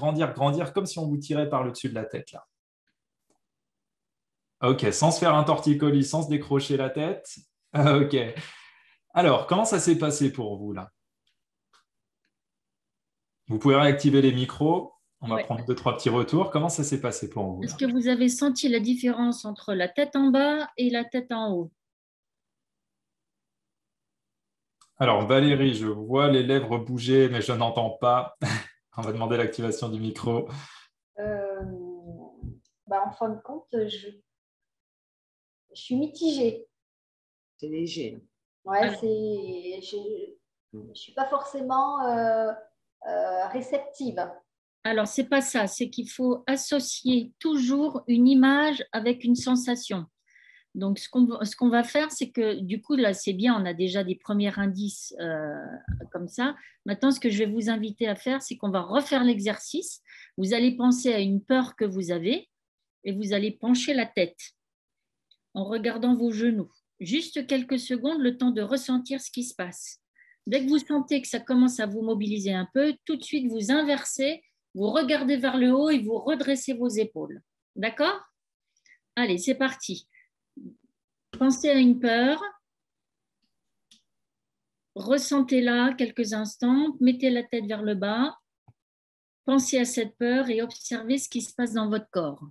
comme si on vous tirait par le dessus de la tête là. Ok, sans se faire un torticolis, sans se décrocher la tête. Ok. Alors, comment ça s'est passé pour vous là ? Vous pouvez réactiver les micros. On va prendre 2-3 petits retours. Comment ça s'est passé pour vous? Est-ce que vous avez senti la différence entre la tête en bas et la tête en haut? Alors, Valérie, je vois les lèvres bouger, mais je n'entends pas. On va demander l'activation du micro. En fin de compte, je suis mitigée. C'est léger. Ouais, je ne suis pas forcément réceptive. Alors, ce n'est pas ça, c'est qu'il faut associer toujours une image avec une sensation. Donc, ce qu'on va faire, c'est que du coup, là, c'est bien, on a déjà des premiers indices comme ça. Maintenant, ce que je vais vous inviter à faire, c'est qu'on va refaire l'exercice. Vous allez penser à une peur que vous avez et vous allez pencher la tête en regardant vos genoux. Juste quelques secondes, le temps de ressentir ce qui se passe. Dès que vous sentez que ça commence à vous mobiliser un peu, tout de suite, vous inversez, vous regardez vers le haut et vous redressez vos épaules. D'accord? Allez, c'est parti. Pensez à une peur. Ressentez-la quelques instants. Mettez la tête vers le bas. Pensez à cette peur et observez ce qui se passe dans votre corps.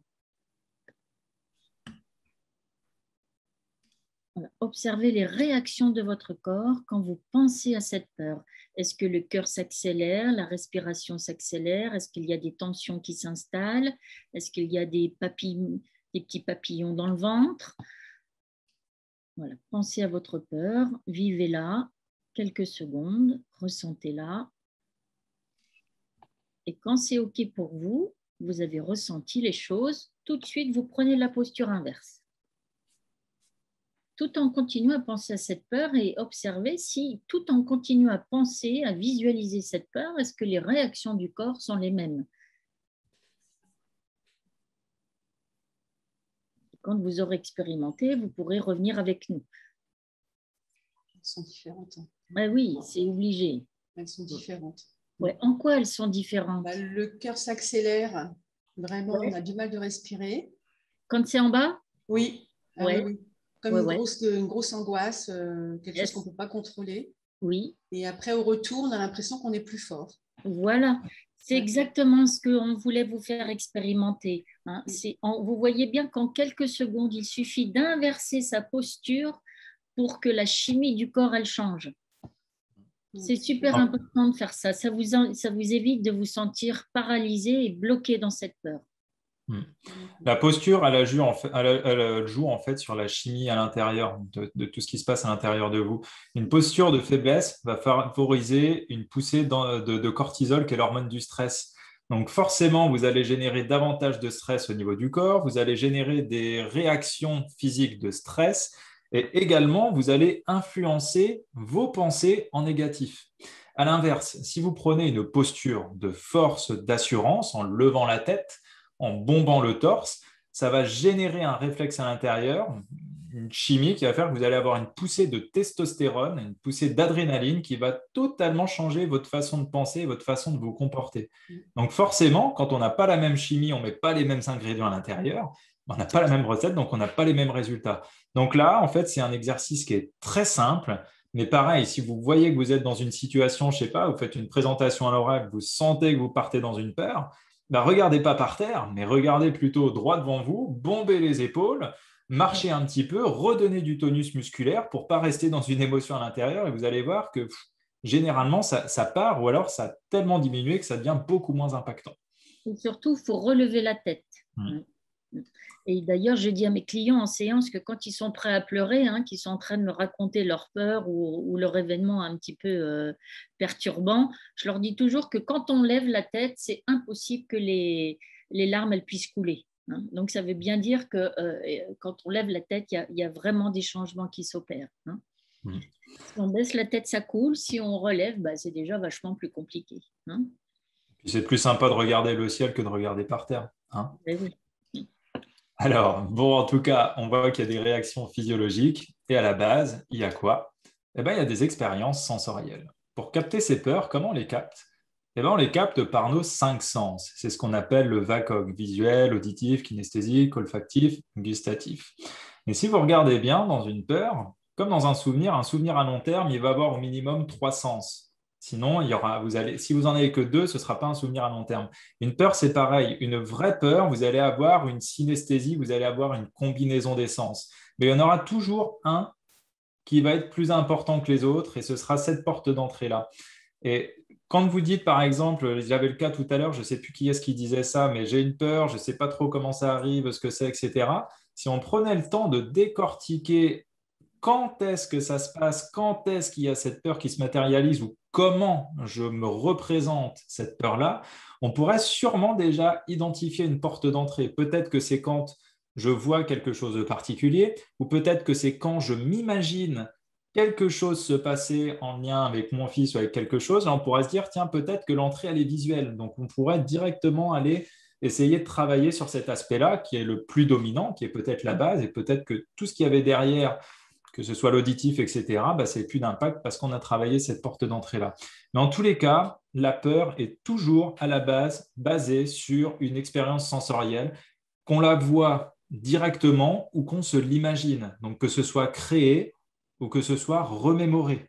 Voilà. Observez les réactions de votre corps quand vous pensez à cette peur. Est-ce que le cœur s'accélère, la respiration s'accélère? Est-ce qu'il y a des tensions qui s'installent? Est-ce qu'il y a des petits papillons dans le ventre? Voilà. Pensez à votre peur, vivez-la quelques secondes, ressentez-la. Et quand c'est OK pour vous, vous avez ressenti les choses, tout de suite, vous prenez la posture inverse. Tout en continuant à penser à cette peur et observer si, tout en continuant à penser, à visualiser cette peur, est-ce que les réactions du corps sont les mêmes? Quand vous aurez expérimenté, vous pourrez revenir avec nous. Elles sont différentes. Oui, c'est obligé. Elles sont différentes. Ouais. En quoi elles sont différentes? Le cœur s'accélère. Vraiment, on a du mal de respirer. Quand c'est en bas? Oui. Oui. Comme une grosse angoisse, quelque chose qu'on ne peut pas contrôler. Oui. Et après, au retour, on a l'impression qu'on est plus fort. Voilà. C'est exactement ce qu'on voulait vous faire expérimenter. Hein. Vous voyez bien qu'en quelques secondes, il suffit d'inverser sa posture pour que la chimie du corps, elle change. C'est super important de faire ça. Ça vous évite de vous sentir paralysé et bloqué dans cette peur. La posture, elle joue en fait sur la chimie à l'intérieur de tout ce qui se passe à l'intérieur de vous. Une posture de faiblesse va favoriser une poussée de cortisol, qui est l'hormone du stress. Donc forcément, vous allez générer davantage de stress au niveau du corps, vous allez générer des réactions physiques de stress et également, vous allez influencer vos pensées en négatif. À l'inverse, si vous prenez une posture de force, d'assurance, en levant la tête, en bombant le torse, ça va générer un réflexe à l'intérieur, une chimie qui va faire que vous allez avoir une poussée de testostérone, une poussée d'adrénaline qui va totalement changer votre façon de penser, votre façon de vous comporter. Donc forcément, quand on n'a pas la même chimie, on ne met pas les mêmes ingrédients à l'intérieur, on n'a pas la même recette, donc on n'a pas les mêmes résultats. Donc là, en fait, c'est un exercice qui est très simple, mais pareil, si vous voyez que vous êtes dans une situation, je ne sais pas, vous faites une présentation à l'oral, vous sentez que vous partez dans une peur, regardez pas par terre, mais regardez plutôt droit devant vous, bombez les épaules, marchez un petit peu, redonnez du tonus musculaire pour ne pas rester dans une émotion à l'intérieur et vous allez voir que généralement, ça part ou alors ça a tellement diminué que ça devient beaucoup moins impactant. Et surtout, il faut relever la tête. Et d'ailleurs, je dis à mes clients en séance que quand ils sont prêts à pleurer, qu'ils sont en train de me raconter leur peur ou leur événement un petit peu perturbant, je leur dis toujours que quand on lève la tête, c'est impossible que les larmes elles puissent couler. Donc, ça veut bien dire que quand on lève la tête, il y a vraiment des changements qui s'opèrent. Si on baisse la tête, ça coule. Si on relève, c'est déjà vachement plus compliqué. Puis c'est plus sympa de regarder le ciel que de regarder par terre. Oui. Alors, bon, en tout cas, on voit qu'il y a des réactions physiologiques et à la base, il y a quoi? Il y a des expériences sensorielles. Pour capter ces peurs, comment on les capte? On les capte par nos 5 sens. C'est ce qu'on appelle le VACOG, visuel, auditif, kinesthésique, olfactif, gustatif. Et si vous regardez bien dans une peur, comme dans un souvenir à long terme, il va avoir au minimum 3 sens. Sinon, si vous n'en avez que 2, ce ne sera pas un souvenir à long terme. Une peur, c'est pareil. Une vraie peur, vous allez avoir une synesthésie, vous allez avoir une combinaison des sens. Mais il y en aura toujours un qui va être plus important que les autres et ce sera cette porte d'entrée-là. Et quand vous dites, par exemple, j'avais le cas tout à l'heure, je ne sais plus qui est-ce qui disait ça, mais j'ai une peur, je ne sais pas trop comment ça arrive, ce que c'est, etc. Si on prenait le temps de décortiquer quand est-ce que ça se passe, quand est-ce qu'il y a cette peur qui se matérialise ou comment je me représente cette peur-là, on pourrait sûrement déjà identifier une porte d'entrée. Peut-être que c'est quand je vois quelque chose de particulier ou peut-être que c'est quand je m'imagine quelque chose se passer en lien avec mon fils ou avec quelque chose. Là, on pourrait se dire, tiens, peut-être que l'entrée, elle est visuelle. Donc, on pourrait directement aller essayer de travailler sur cet aspect-là qui est le plus dominant, qui est peut-être la base et peut-être que tout ce qu'il y avait derrière, que ce soit l'auditif, etc., c'est plus d'impact parce qu'on a travaillé cette porte d'entrée-là. Mais en tous les cas, la peur est toujours à la base basée sur une expérience sensorielle, qu'on la voit directement ou qu'on se l'imagine. Donc, que ce soit créé ou que ce soit remémoré.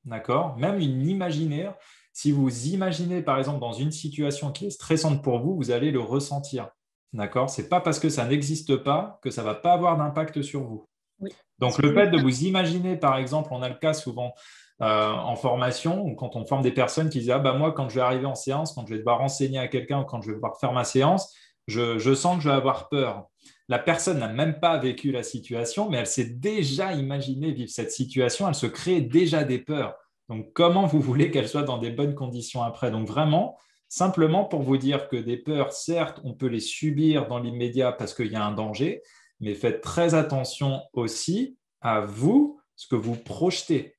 D'accord? Même une imaginaire, si vous imaginez, par exemple, dans une situation qui est stressante pour vous, vous allez le ressentir. D'accord? Ce n'est pas parce que ça n'existe pas que ça ne va pas avoir d'impact sur vous. Oui. Donc, le fait de vous imaginer, par exemple, on a le cas souvent en formation, ou quand on forme des personnes qui disent « Ah, moi, quand je vais arriver en séance, quand je vais devoir enseigner à quelqu'un ou quand je vais devoir faire ma séance, je sens que je vais avoir peur. » La personne n'a même pas vécu la situation, mais elle s'est déjà imaginée vivre cette situation, elle se crée déjà des peurs. Donc, comment vous voulez qu'elle soit dans des bonnes conditions après? Donc, vraiment, simplement pour vous dire que des peurs, certes, on peut les subir dans l'immédiat parce qu'il y a un danger, mais faites très attention aussi à vous, ce que vous projetez.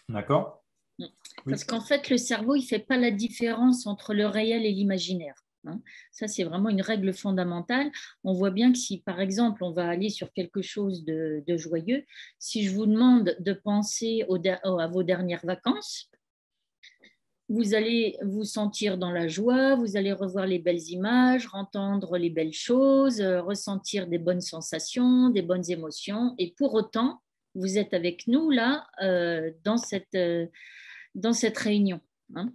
D'accord? Parce qu'en fait, le cerveau, il ne fait pas la différence entre le réel et l'imaginaire. hein. Ça, c'est vraiment une règle fondamentale. On voit bien que si, par exemple, on va aller sur quelque chose de joyeux, si je vous demande de penser à vos dernières vacances, vous allez vous sentir dans la joie, vous allez revoir les belles images, entendre les belles choses, ressentir des bonnes sensations, des bonnes émotions. Et pour autant, vous êtes avec nous là dans cette réunion, hein.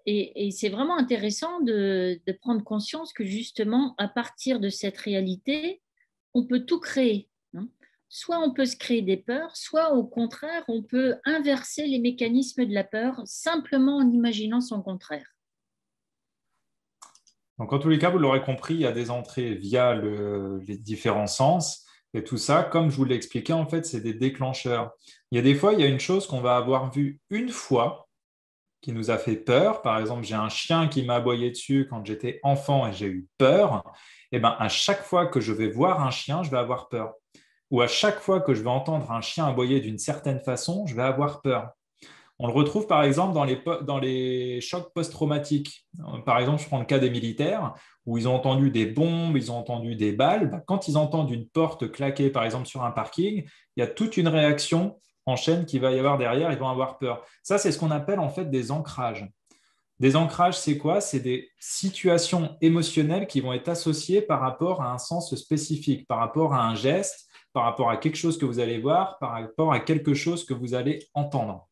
Et c'est vraiment intéressant de prendre conscience que justement, à partir de cette réalité, on peut tout créer, hein. Soit on peut se créer des peurs, soit au contraire, on peut inverser les mécanismes de la peur simplement en imaginant son contraire. Donc, en tous les cas, vous l'aurez compris, il y a des entrées via les différents sens. Et tout ça, comme je vous l'ai expliqué, en fait, c'est des déclencheurs. Il y a des fois, il y a une chose qu'on va avoir vue une fois qui nous a fait peur. Par exemple, j'ai un chien qui m'a aboyé dessus quand j'étais enfant et j'ai eu peur. Et bien, à chaque fois que je vais voir un chien, je vais avoir peur. Ou à chaque fois que je vais entendre un chien aboyer d'une certaine façon, je vais avoir peur. On le retrouve par exemple dans les chocs post-traumatiques. Par exemple, je prends le cas des militaires où ils ont entendu des bombes, ils ont entendu des balles. Quand ils entendent une porte claquer, par exemple, sur un parking, il y a toute une réaction en chaîne qui va y avoir derrière, ils vont avoir peur. Ça, c'est ce qu'on appelle en fait des ancrages. Des ancrages, c'est quoi? C'est des situations émotionnelles qui vont être associées par rapport à un sens spécifique, par rapport à un geste, par rapport à quelque chose que vous allez voir, par rapport à quelque chose que vous allez entendre.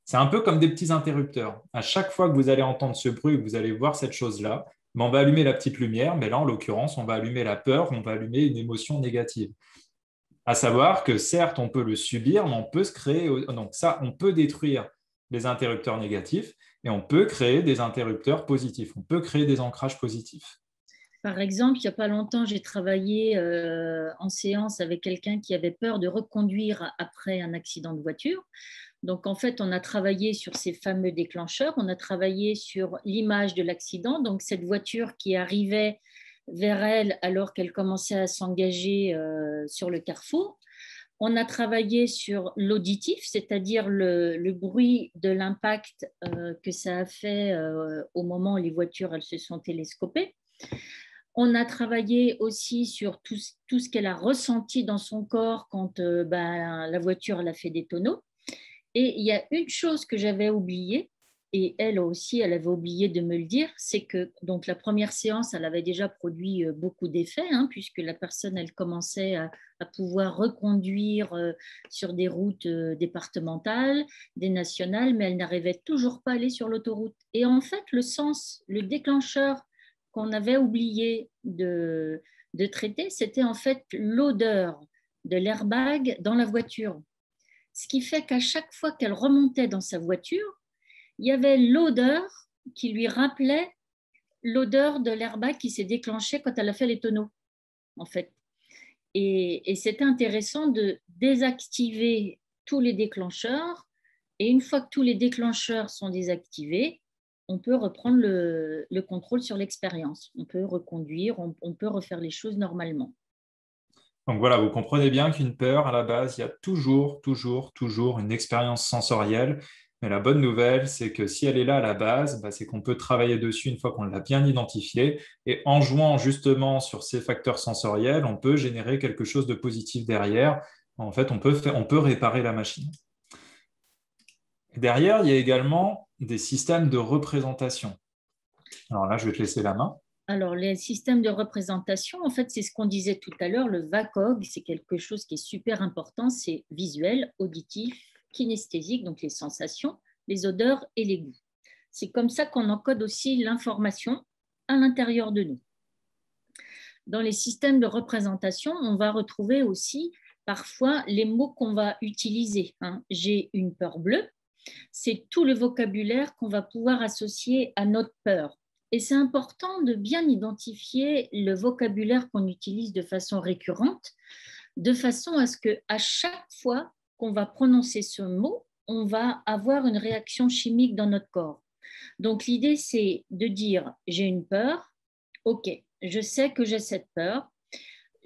C'est un peu comme des petits interrupteurs. À chaque fois que vous allez entendre ce bruit, que vous allez voir cette chose-là, on va allumer la petite lumière, mais là, en l'occurrence, on va allumer la peur, on va allumer une émotion négative. À savoir que certes, on peut le subir, mais on peut se créer. Donc ça, on peut détruire les interrupteurs négatifs et on peut créer des interrupteurs positifs. On peut créer des ancrages positifs. Par exemple, il n'y a pas longtemps, j'ai travaillé en séance avec quelqu'un qui avait peur de reconduire après un accident de voiture. Donc, en fait, on a travaillé sur ces fameux déclencheurs, on a travaillé sur l'image de l'accident, donc cette voiture qui arrivait vers elle alors qu'elle commençait à s'engager sur le carrefour. On a travaillé sur l'auditif, c'est-à-dire le bruit de l'impact que ça a fait au moment où les voitures elles se sont télescopées. On a travaillé aussi sur tout ce qu'elle a ressenti dans son corps quand la voiture elle a fait des tonneaux. Et il y a une chose que j'avais oubliée, et elle aussi, elle avait oublié de me le dire, c'est que donc, la première séance, elle avait déjà produit beaucoup d'effets, hein, puisque la personne, elle commençait à pouvoir reconduire sur des routes départementales, des nationales, mais elle n'arrivait toujours pas à aller sur l'autoroute. Et en fait, le déclencheur qu'on avait oublié de traiter, c'était en fait l'odeur de l'airbag dans la voiture. Ce qui fait qu'à chaque fois qu'elle remontait dans sa voiture, il y avait l'odeur qui lui rappelait l'odeur de l'airbag qui s'est déclenché quand elle a fait les tonneaux, en fait. Et c'était intéressant de désactiver tous les déclencheurs. Et une fois que tous les déclencheurs sont désactivés, on peut reprendre le contrôle sur l'expérience. On peut reconduire, on peut refaire les choses normalement. Donc voilà, vous comprenez bien qu'une peur, à la base, il y a toujours une expérience sensorielle. Mais la bonne nouvelle, c'est que si elle est là à la base, c'est qu'on peut travailler dessus une fois qu'on l'a bien identifiée. Et en jouant justement sur ces facteurs sensoriels, on peut générer quelque chose de positif derrière. En fait, on peut réparer la machine. Derrière, il y a également des systèmes de représentation. Alors là, je vais te laisser la main. Alors, les systèmes de représentation, en fait, c'est ce qu'on disait tout à l'heure, le VACOG, c'est quelque chose qui est super important, c'est visuel, auditif, kinesthésique, donc les sensations, les odeurs et les goûts. C'est comme ça qu'on encode aussi l'information à l'intérieur de nous. Dans les systèmes de représentation, on va retrouver aussi parfois les mots qu'on va utiliser, hein. J'ai une peur bleue, c'est tout le vocabulaire qu'on va pouvoir associer à notre peur. Et c'est important de bien identifier le vocabulaire qu'on utilise de façon récurrente, de façon à ce qu'à chaque fois qu'on va prononcer ce mot, on va avoir une réaction chimique dans notre corps. Donc l'idée, c'est de dire « j'ai une peur », ok, je sais que j'ai cette peur,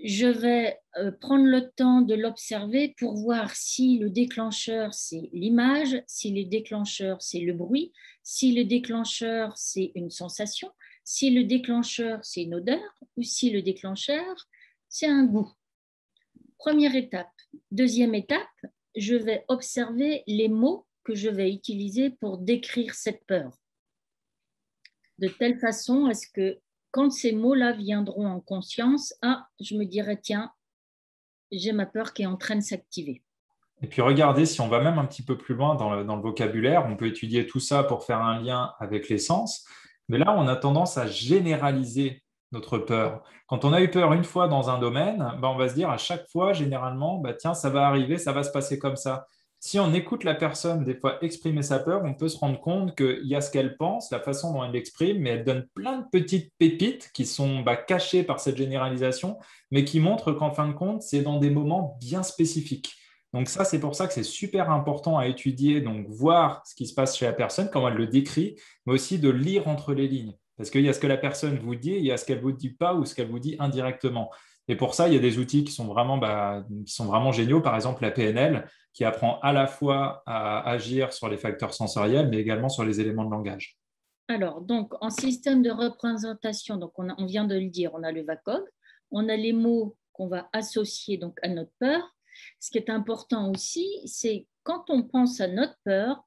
je vais prendre le temps de l'observer pour voir si le déclencheur, c'est l'image, si le déclencheur, c'est le bruit, si le déclencheur, c'est une sensation, si le déclencheur, c'est une odeur ou si le déclencheur, c'est un goût. Première étape. Deuxième étape, je vais observer les mots que je vais utiliser pour décrire cette peur. De telle façon à ce que quand ces mots-là viendront en conscience, je me dirai, tiens, j'ai ma peur qui est en train de s'activer. Et puis regardez, si on va même un petit peu plus loin dans le vocabulaire, on peut étudier tout ça pour faire un lien avec les sens. Mais là, on a tendance à généraliser notre peur. Quand on a eu peur une fois dans un domaine, on va se dire à chaque fois, généralement, tiens, ça va arriver, ça va se passer comme ça. Si on écoute la personne, des fois, exprimer sa peur, on peut se rendre compte qu'il y a ce qu'elle pense, la façon dont elle l'exprime, mais elle donne plein de petites pépites qui sont cachées par cette généralisation, mais qui montrent qu'en fin de compte, c'est dans des moments bien spécifiques. Donc ça, c'est pour ça que c'est super important à étudier, donc voir ce qui se passe chez la personne, comment elle le décrit, mais aussi de lire entre les lignes. Parce qu'il y a ce que la personne vous dit, il y a ce qu'elle ne vous dit pas ou ce qu'elle vous dit indirectement. Et pour ça, il y a des outils qui sont vraiment géniaux. Par exemple, la PNL, qui apprend à la fois à agir sur les facteurs sensoriels, mais également sur les éléments de langage. Alors, donc, en système de représentation, donc on vient de le dire, on a le VACOG, on a les mots qu'on va associer donc, à notre peur. Ce qui est important aussi, c'est quand on pense à notre peur,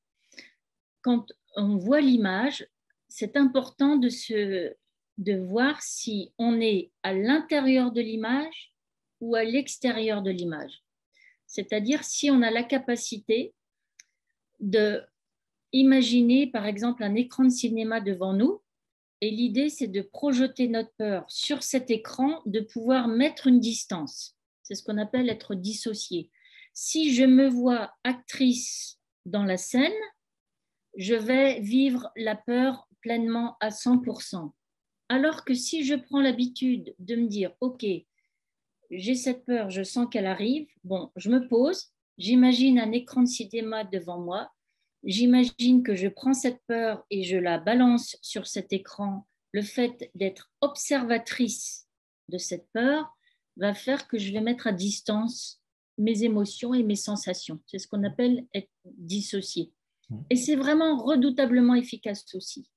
quand on voit l'image, c'est important de voir si on est à l'intérieur de l'image ou à l'extérieur de l'image. C'est-à-dire si on a la capacité d'imaginer, par exemple, un écran de cinéma devant nous, et l'idée, c'est de projeter notre peur sur cet écran, de pouvoir mettre une distance. C'est ce qu'on appelle être dissocié. Si je me vois actrice dans la scène, je vais vivre la peur pleinement à 100%. Alors que si je prends l'habitude de me dire, OK, j'ai cette peur, je sens qu'elle arrive, bon, je me pose, j'imagine un écran de cinéma devant moi, j'imagine que je prends cette peur et je la balance sur cet écran. Le fait d'être observatrice de cette peur va faire que je vais mettre à distance mes émotions et mes sensations. C'est ce qu'on appelle être dissocié. Et c'est vraiment redoutablement efficace aussi.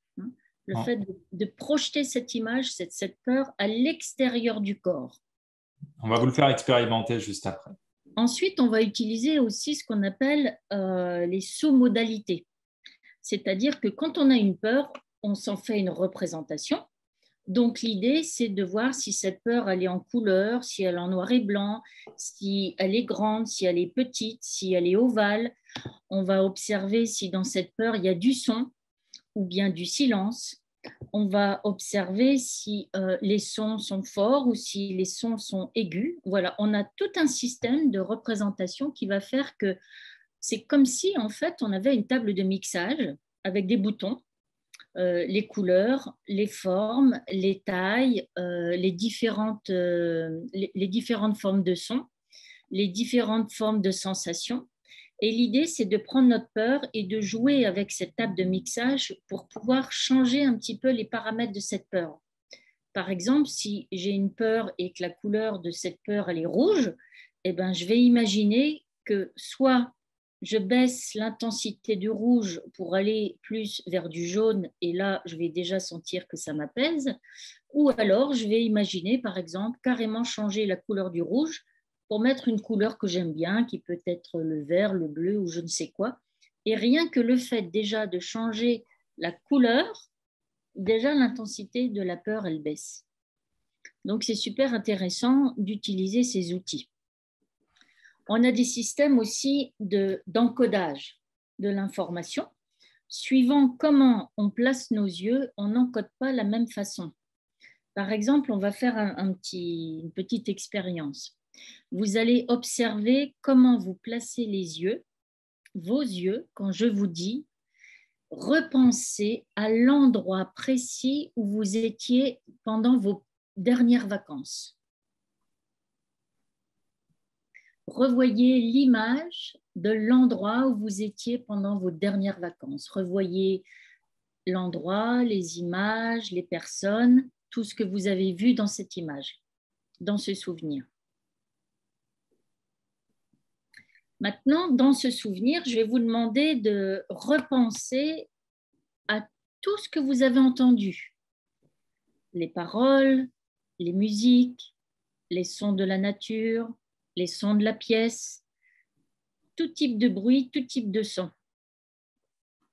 Le fait de projeter cette image, cette peur à l'extérieur du corps. On va vous le faire expérimenter juste après. Ensuite, on va utiliser aussi ce qu'on appelle les sous-modalités. C'est-à-dire que quand on a une peur, on s'en fait une représentation. Donc, l'idée, c'est de voir si cette peur, elle est en couleur, si elle est en noir et blanc, si elle est grande, si elle est petite, si elle est ovale. On va observer si dans cette peur, il y a du son ou bien du silence. On va observer si les sons sont forts ou si les sons sont aigus. Voilà, on a tout un système de représentation qui va faire que c'est comme si, en fait, on avait une table de mixage avec des boutons. Les couleurs, les formes, les tailles, les différentes formes de son, les différentes formes de sensations. Et l'idée, c'est de prendre notre peur et de jouer avec cette table de mixage pour pouvoir changer un petit peu les paramètres de cette peur. Par exemple, si j'ai une peur et que la couleur de cette peur, elle est rouge, eh ben, je vais imaginer que soit je baisse l'intensité du rouge pour aller plus vers du jaune, et là, je vais déjà sentir que ça m'apaise. Ou alors, je vais imaginer, par exemple, carrément changer la couleur du rouge pour mettre une couleur que j'aime bien, qui peut être le vert, le bleu ou je ne sais quoi. Et rien que le fait déjà de changer la couleur, déjà l'intensité de la peur, elle baisse. Donc, c'est super intéressant d'utiliser ces outils. On a des systèmes aussi d'encodage de l'information. Suivant comment on place nos yeux, on n'encode pas la même façon. Par exemple, on va faire une petite expérience. Vous allez observer comment vous placez les yeux, vos yeux, quand je vous dis repensez à l'endroit précis où vous étiez pendant vos dernières vacances. Revoyez l'image de l'endroit où vous étiez pendant vos dernières vacances. Revoyez l'endroit, les images, les personnes, tout ce que vous avez vu dans cette image, dans ce souvenir. Maintenant, dans ce souvenir, je vais vous demander de repenser à tout ce que vous avez entendu. les paroles, les musiques, les sons de la nature, les sons de la pièce, tout type de bruit, tout type de son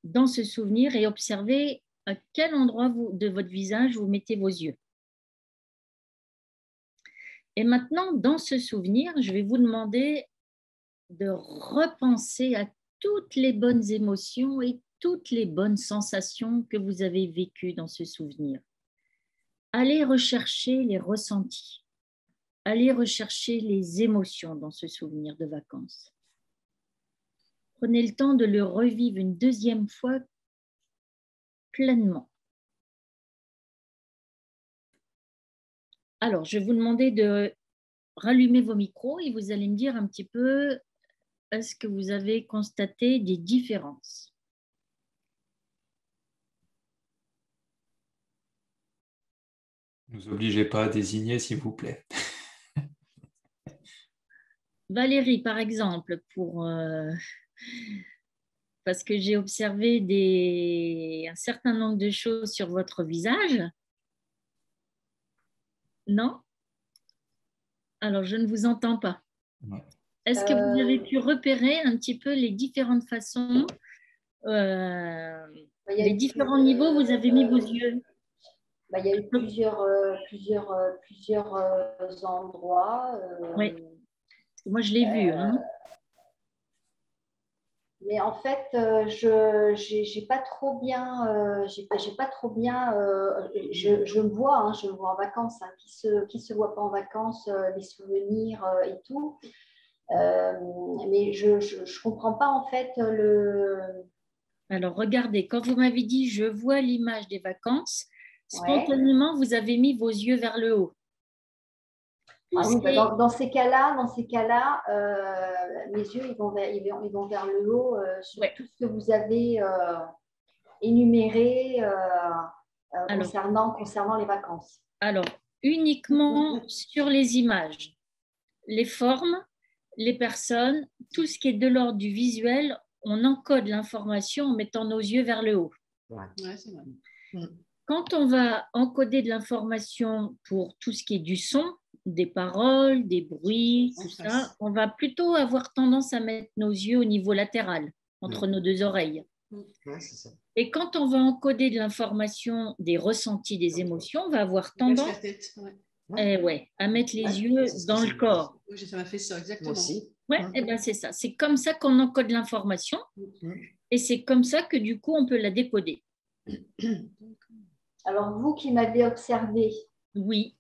dans ce souvenir et observez à quel endroit de votre visage vous mettez vos yeux. Et maintenant, dans ce souvenir, je vais vous demander de repenser à toutes les bonnes émotions et toutes les bonnes sensations que vous avez vécues dans ce souvenir. Allez rechercher les ressentis. Allez rechercher les émotions dans ce souvenir de vacances. Prenez le temps de le revivre une deuxième fois pleinement. Alors, je vais vous demander de rallumer vos micros et vous allez me dire un petit peu, est-ce que vous avez constaté des différences? Ne nous obligez pas à désigner, s'il vous plaît. Valérie, par exemple, parce que j'ai observé un certain nombre de choses sur votre visage. Non? Alors, je ne vous entends pas. Est-ce que vous avez pu repérer un petit peu les différentes façons, les différents niveaux où vous avez mis vos yeux? Il y a eu plusieurs endroits. Oui, moi je l'ai vu. Mais en fait, j'ai pas trop bien, je me vois, je me vois en vacances, qui se voit pas en vacances, les souvenirs et tout. Mais je comprends pas en fait Alors regardez, quand vous m'avez dit je vois l'image des vacances, spontanément vous avez mis vos yeux vers le haut. Ah oui, dans ces cas-là, mes yeux ils vont vers le haut sur tout ce que vous avez énuméré concernant les vacances. Alors, uniquement sur les images, les formes, les personnes, tout ce qui est de l'ordre du visuel, on encode l'information en mettant nos yeux vers le haut. Ouais, c'est vrai. Quand on va encoder de l'information pour tout ce qui est du son, des paroles, des bruits, tout ça, on va plutôt avoir tendance à mettre nos yeux au niveau latéral, entre nos deux oreilles. Ouais, c'est ça. Et quand on va encoder de l'information, des ressentis, des émotions, on va avoir tendance à mettre les yeux dans le corps. Oui, ça m'a fait ça, exactement. Moi aussi. Ben c'est ça. C'est comme ça qu'on encode l'information et c'est comme ça que du coup, on peut la décoder. Alors, vous qui m'avez observé, oui.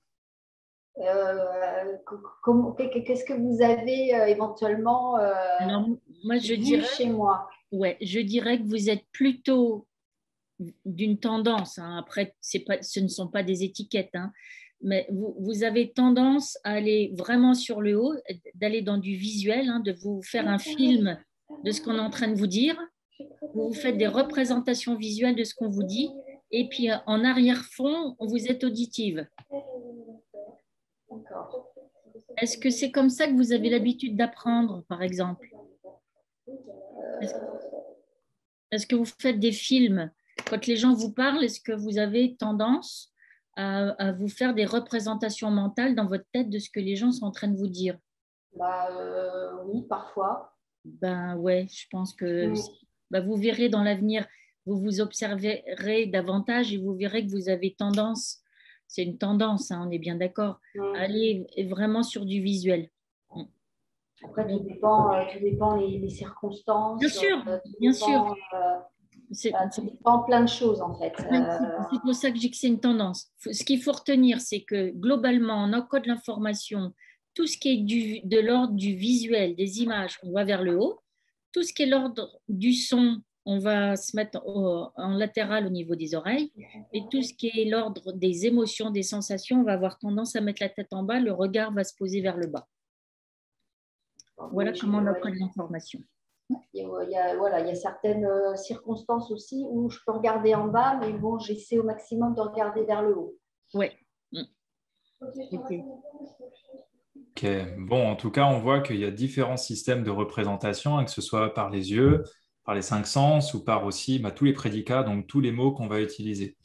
Qu'est-ce que vous avez éventuellement vu chez moi? Ouais, je dirais que vous êtes plutôt d'une tendance, après ce ne sont pas des étiquettes, mais vous avez tendance à aller vraiment sur le haut, d'aller dans du visuel, de vous faire un film de ce qu'on est en train de vous dire, vous faites des représentations visuelles de ce qu'on vous dit, et puis en arrière-fond, vous êtes auditive. Est-ce que c'est comme ça que vous avez l'habitude d'apprendre, par exemple? Est-ce que vous faites des films? Quand les gens vous parlent, est-ce que vous avez tendance à vous faire des représentations mentales dans votre tête de ce que les gens sont en train de vous dire? Oui, parfois. Ben ouais, je pense que vous verrez dans l'avenir, vous vous observerez davantage et vous verrez que vous avez tendance, c'est une tendance, on est bien d'accord, à aller vraiment sur du visuel. Après, tout dépend les circonstances. Bien sûr, bien sûr. Ça dépend plein de choses, en fait. C'est pour ça que je dis que c'est une tendance. Ce qu'il faut retenir, c'est que globalement, on encode l'information. Tout ce qui est de l'ordre du visuel, des images, on va vers le haut. Tout ce qui est l'ordre du son, on va se mettre en latéral au niveau des oreilles. Et tout ce qui est l'ordre des émotions, des sensations, on va avoir tendance à mettre la tête en bas, le regard va se poser vers le bas. Voilà comment on encode l'information. Il y a certaines circonstances aussi où je peux regarder en bas, mais bon, j'essaie au maximum de regarder vers le haut. Oui. Ok, bon, en tout cas, on voit qu'il y a différents systèmes de représentation, que ce soit par les yeux, par les 5 sens ou par aussi tous les prédicats, donc tous les mots qu'on va utiliser.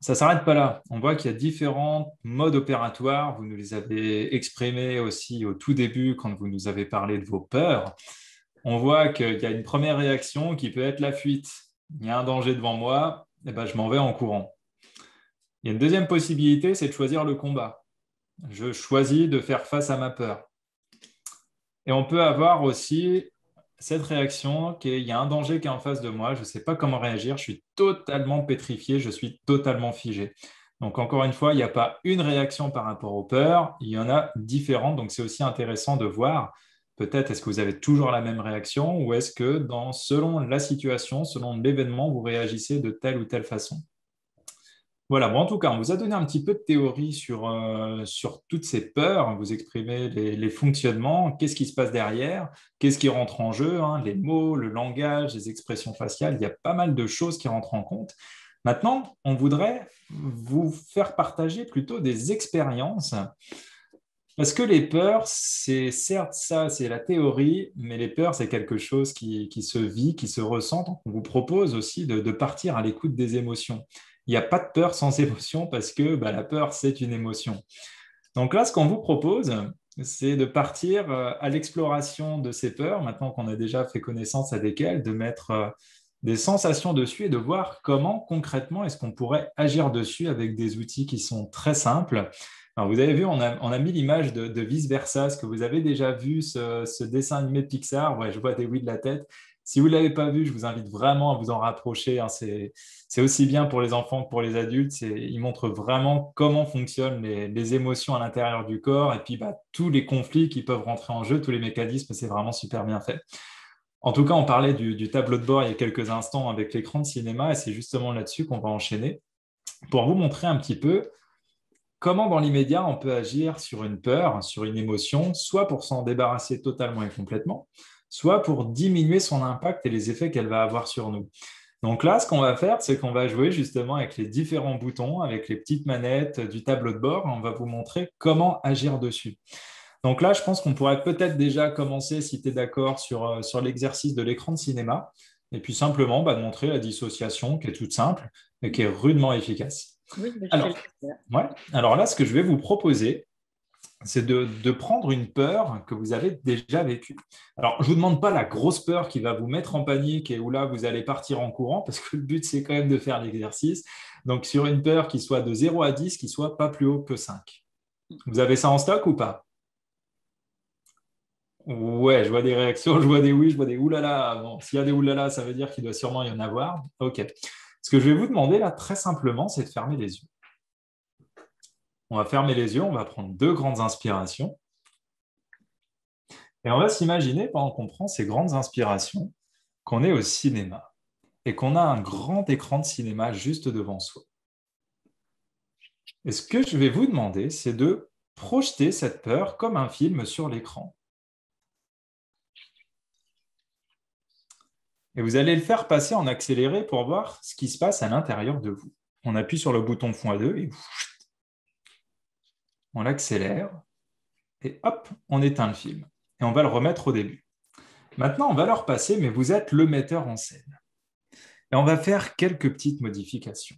ça ne s'arrête pas là. On voit qu'il y a différents modes opératoires. Vous nous les avez exprimés aussi au tout début quand vous nous avez parlé de vos peurs. On voit qu'il y a une première réaction qui peut être la fuite. Il y a un danger devant moi, et ben, je m'en vais en courant. Il y a une deuxième possibilité, c'est de choisir le combat. Je choisis de faire face à ma peur. Et on peut avoir aussi cette réaction qu'il y a un danger qui est en face de moi, je ne sais pas comment réagir, je suis totalement pétrifié, je suis totalement figé. Donc encore une fois, il n'y a pas une réaction par rapport aux peurs, il y en a différentes, donc c'est aussi intéressant de voir peut-être est-ce que vous avez toujours la même réaction ou est-ce que selon la situation, selon l'événement, vous réagissez de telle ou telle façon. Voilà, bon, en tout cas, on vous a donné un petit peu de théorie sur toutes ces peurs. Vous exprimez les fonctionnements, qu'est-ce qui se passe derrière, qu'est-ce qui rentre en jeu, hein, les mots, le langage, les expressions faciales. Il y a pas mal de choses qui rentrent en compte. Maintenant, on voudrait vous faire partager plutôt des expériences. Parce que les peurs, c'est certes ça, c'est la théorie, mais les peurs, c'est quelque chose qui se vit, qui se ressent. Donc, on vous propose aussi de partir à l'écoute des émotions. Il n'y a pas de peur sans émotion parce que la peur, c'est une émotion. Donc là, ce qu'on vous propose, c'est de partir à l'exploration de ces peurs, maintenant qu'on a déjà fait connaissance avec elles, de mettre des sensations dessus et de voir comment concrètement est-ce qu'on pourrait agir dessus avec des outils qui sont très simples. Alors, vous avez vu, on a mis l'image de vice-versa. Est-ce que vous avez déjà vu ce dessin animé de Pixar? Ouais, je vois des oui de la tête. Si vous ne l'avez pas vu, je vous invite vraiment à vous en rapprocher, hein. C'est aussi bien pour les enfants que pour les adultes. Il montre vraiment comment fonctionnent les émotions à l'intérieur du corps et puis tous les conflits qui peuvent rentrer en jeu, tous les mécanismes, c'est vraiment super bien fait. En tout cas, on parlait du tableau de bord il y a quelques instants avec l'écran de cinéma et c'est justement là-dessus qu'on va enchaîner pour vous montrer un petit peu comment dans l'immédiat on peut agir sur une peur, sur une émotion, soit pour s'en débarrasser totalement et complètement, soit pour diminuer son impact et les effets qu'elle va avoir sur nous. Donc là, ce qu'on va faire, c'est qu'on va jouer justement avec les différents boutons, avec les petites manettes du tableau de bord. On va vous montrer comment agir dessus. Donc là, je pense qu'on pourrait peut-être déjà commencer, si tu es d'accord, sur l'exercice de l'écran de cinéma, et puis simplement de montrer la dissociation qui est toute simple et qui est rudement efficace. Oui, alors là, ce que je vais vous proposer, c'est de prendre une peur que vous avez déjà vécue. Alors, je ne vous demande pas la grosse peur qui va vous mettre en panique et où là, vous allez partir en courant, parce que le but, c'est quand même de faire l'exercice. Donc, sur une peur qui soit de 0 à 10, qui soit pas plus haut que 5. Vous avez ça en stock ou pas? Ouais, je vois des réactions, je vois des oui, je vois des oulala. Bon, s'il y a des oulala, ça veut dire qu'il doit sûrement y en avoir. OK. Ce que je vais vous demander là, très simplement, c'est de fermer les yeux. On va fermer les yeux, on va prendre 2 grandes inspirations. Et on va s'imaginer, pendant qu'on prend ces grandes inspirations, qu'on est au cinéma et qu'on a un grand écran de cinéma juste devant soi. Et ce que je vais vous demander, c'est de projeter cette peur comme un film sur l'écran. Et vous allez le faire passer en accéléré pour voir ce qui se passe à l'intérieur de vous. On appuie sur le bouton x2 et on l'accélère et hop, on éteint le film. Et on va le remettre au début. Maintenant, on va le repasser, mais vous êtes le metteur en scène. Et on va faire quelques petites modifications.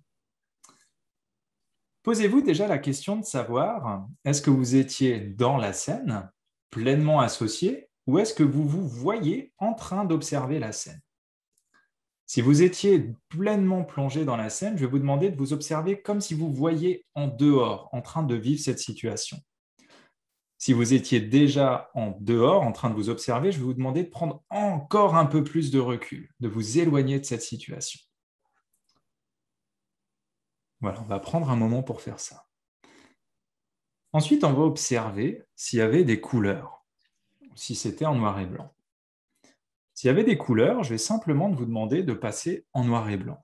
Posez-vous déjà la question de savoir, est-ce que vous étiez dans la scène, pleinement associé, ou est-ce que vous vous voyez en train d'observer la scène? Si vous étiez pleinement plongé dans la scène, je vais vous demander de vous observer comme si vous voyiez en dehors, en train de vivre cette situation. Si vous étiez déjà en dehors, en train de vous observer, je vais vous demander de prendre encore un peu plus de recul, de vous éloigner de cette situation. Voilà, on va prendre un moment pour faire ça. Ensuite, on va observer s'il y avait des couleurs, si c'était en noir et blanc. S'il y avait des couleurs, je vais simplement vous demander de passer en noir et blanc.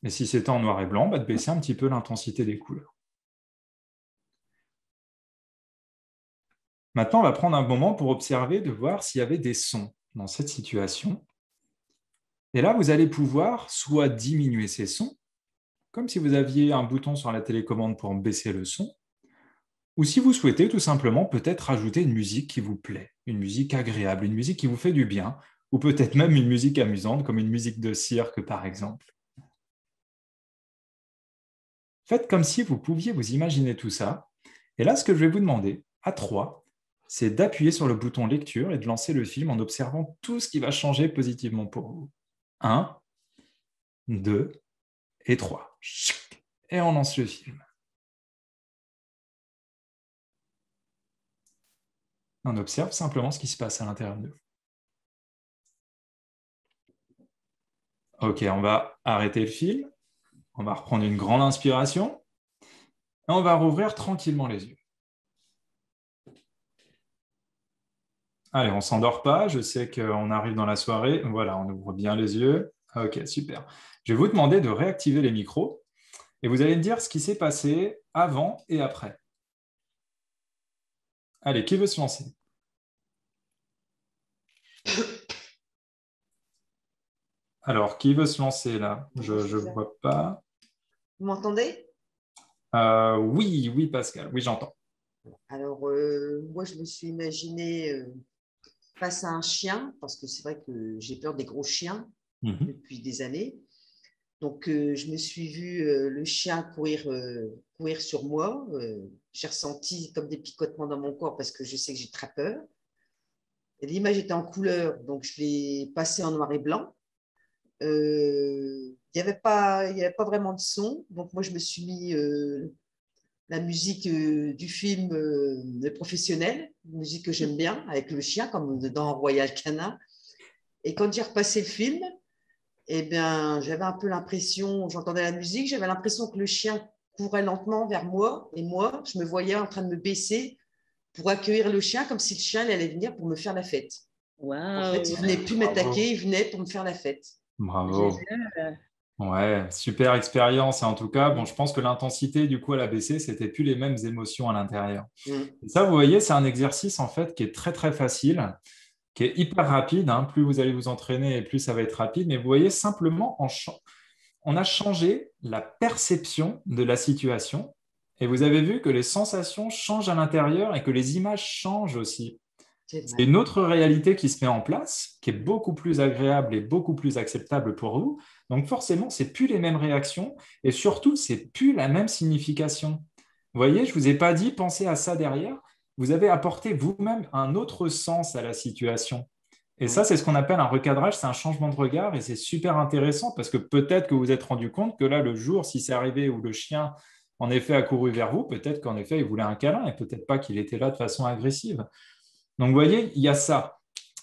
Et si c'était en noir et blanc, de baisser un petit peu l'intensité des couleurs. Maintenant, on va prendre un moment pour observer, de voir s'il y avait des sons dans cette situation. Et là, vous allez pouvoir soit diminuer ces sons, comme si vous aviez un bouton sur la télécommande pour baisser le son, ou si vous souhaitez tout simplement peut-être ajouter une musique qui vous plaît, une musique agréable, une musique qui vous fait du bien, ou peut-être même une musique amusante, comme une musique de cirque par exemple. Faites comme si vous pouviez vous imaginer tout ça. Et là, ce que je vais vous demander, à 3, c'est d'appuyer sur le bouton lecture et de lancer le film en observant tout ce qui va changer positivement pour vous. 1, 2 et 3. Et on lance le film. On observe simplement ce qui se passe à l'intérieur de vous. Ok, on va arrêter le film. On va reprendre une grande inspiration. Et on va rouvrir tranquillement les yeux. Allez, on ne s'endort pas. Je sais qu'on arrive dans la soirée. Voilà, on ouvre bien les yeux. Ok, super. Je vais vous demander de réactiver les micros. Et vous allez me dire ce qui s'est passé avant et après. Allez, qui veut se lancer? Alors, qui veut se lancer là? Je ne vois pas. Vous m'entendez? Oui, Pascal. Oui, j'entends. Alors, moi, je me suis imaginée face à un chien, parce que c'est vrai que j'ai peur des gros chiens depuis des années. Donc, je me suis vue le chien courir sur moi. J'ai ressenti comme des picotements dans mon corps parce que je sais que j'ai très peur. Et l'image était en couleur, donc je l'ai passée en noir et blanc. Il n'y avait pas vraiment de son. Donc, moi, je me suis mis la musique du film Le Professionnel, une musique que j'aime bien, avec le chien, comme dans Royal Canin. Et quand j'ai repassé le film, eh bien, j'avais un peu l'impression, j'entendais la musique, j'avais l'impression que le chien courait lentement vers moi, et moi, je me voyais en train de me baisser pour accueillir le chien, comme si le chien allait venir pour me faire la fête. Wow. En fait, il ne venait plus m'attaquer, il venait pour me faire la fête. Bravo. Ouais, super expérience. Et en tout cas, bon, je pense que l'intensité, du coup, elle a baissé. C'était plus les mêmes émotions à l'intérieur. Et ça, vous voyez, c'est un exercice, en fait, qui est très, très facile, qui est hyper rapide. Plus vous allez vous entraîner, plus ça va être rapide. Mais vous voyez, simplement, on a changé la perception de la situation. Et vous avez vu que les sensations changent à l'intérieur et que les images changent aussi. C'est une autre réalité qui se met en place, qui est beaucoup plus agréable et beaucoup plus acceptable pour vous. Donc forcément, ce n'est plus les mêmes réactions et surtout, ce n'est plus la même signification. Vous voyez, je ne vous ai pas dit, pensez à ça derrière. Vous avez apporté vous-même un autre sens à la situation. Et ça, c'est ce qu'on appelle un recadrage, c'est un changement de regard et c'est super intéressant parce que peut-être que vous vous êtes rendu compte que là, le jour, si c'est arrivé où le chien, en effet, a couru vers vous, peut-être qu'en effet, il voulait un câlin et peut-être pas qu'il était là de façon agressive. Donc, vous voyez, il y a ça.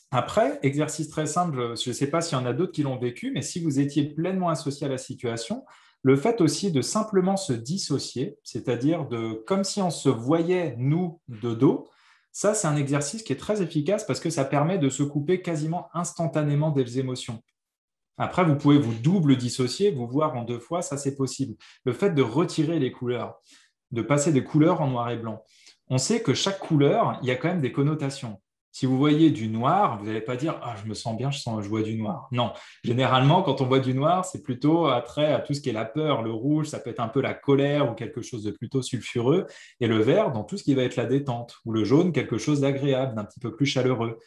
Après, exercice très simple, je ne sais pas s'il y en a d'autres qui l'ont vécu, mais si vous étiez pleinement associé à la situation, le fait aussi de simplement se dissocier, c'est-à-dire comme si on se voyait, nous, de dos, ça, c'est un exercice qui est très efficace parce que ça permet de se couper quasiment instantanément des émotions. Après, vous pouvez vous double dissocier, vous voir en 2 fois, ça, c'est possible. Le fait de retirer les couleurs, de passer des couleurs en noir et blanc. On sait que chaque couleur, il y a quand même des connotations. Si vous voyez du noir, vous n'allez pas dire « Ah, je me sens bien, je vois du noir ». Non, généralement, quand on voit du noir, c'est plutôt attrait à tout ce qui est la peur. Le rouge, ça peut être un peu la colère ou quelque chose de plutôt sulfureux. Et le vert, dans tout ce qui va être la détente. Ou le jaune, quelque chose d'agréable, d'un petit peu plus chaleureux.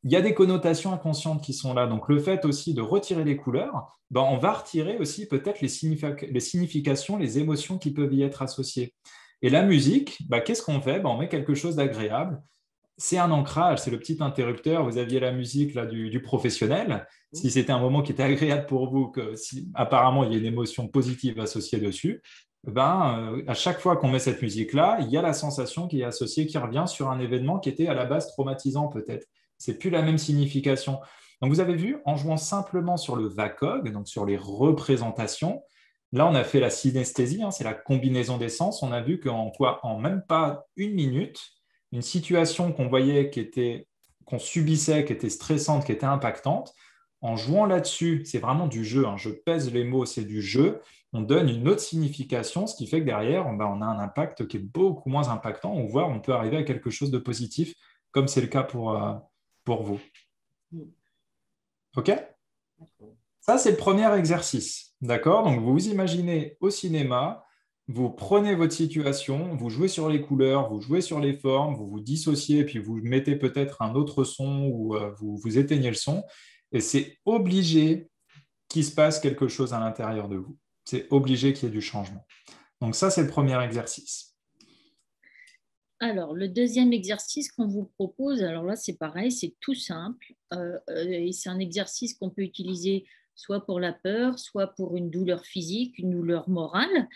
Il y a des connotations inconscientes qui sont là. Donc, le fait aussi de retirer les couleurs, on va retirer aussi peut-être les significations, les émotions qui peuvent y être associées. Et la musique, qu'est-ce qu'on fait? On met quelque chose d'agréable. C'est un ancrage, c'est le petit interrupteur. Vous aviez la musique là, du professionnel. Si c'était un moment qui était agréable pour vous, que si apparemment il y a une émotion positive associée dessus, à chaque fois qu'on met cette musique-là, il y a la sensation qui est associée, qui revient sur un événement qui était à la base traumatisant peut-être. C'est plus la même signification. Donc vous avez vu, en jouant simplement sur le VACOG, donc sur les représentations, là, on a fait la synesthésie, c'est la combinaison des sens. On a vu en même pas 1 minute, une situation qu'on voyait qu'on subissait, qui était stressante, qui était impactante, en jouant là-dessus, c'est vraiment du jeu. Je pèse les mots, c'est du jeu. On donne une autre signification, ce qui fait que derrière, on a un impact qui est beaucoup moins impactant, voire on peut arriver à quelque chose de positif, comme c'est le cas pour vous. OK ? Ça, c'est le premier exercice. D'accord? Donc, vous vous imaginez au cinéma, vous prenez votre situation, vous jouez sur les couleurs, vous jouez sur les formes, vous vous dissociez, puis vous mettez peut-être un autre son ou vous éteignez le son. Et c'est obligé qu'il se passe quelque chose à l'intérieur de vous. C'est obligé qu'il y ait du changement. Donc ça, c'est le premier exercice. Alors, le deuxième exercice qu'on vous propose, alors là, c'est pareil, c'est tout simple. Et c'est un exercice qu'on peut utiliser soit pour la peur, soit pour une douleur physique, une douleur morale,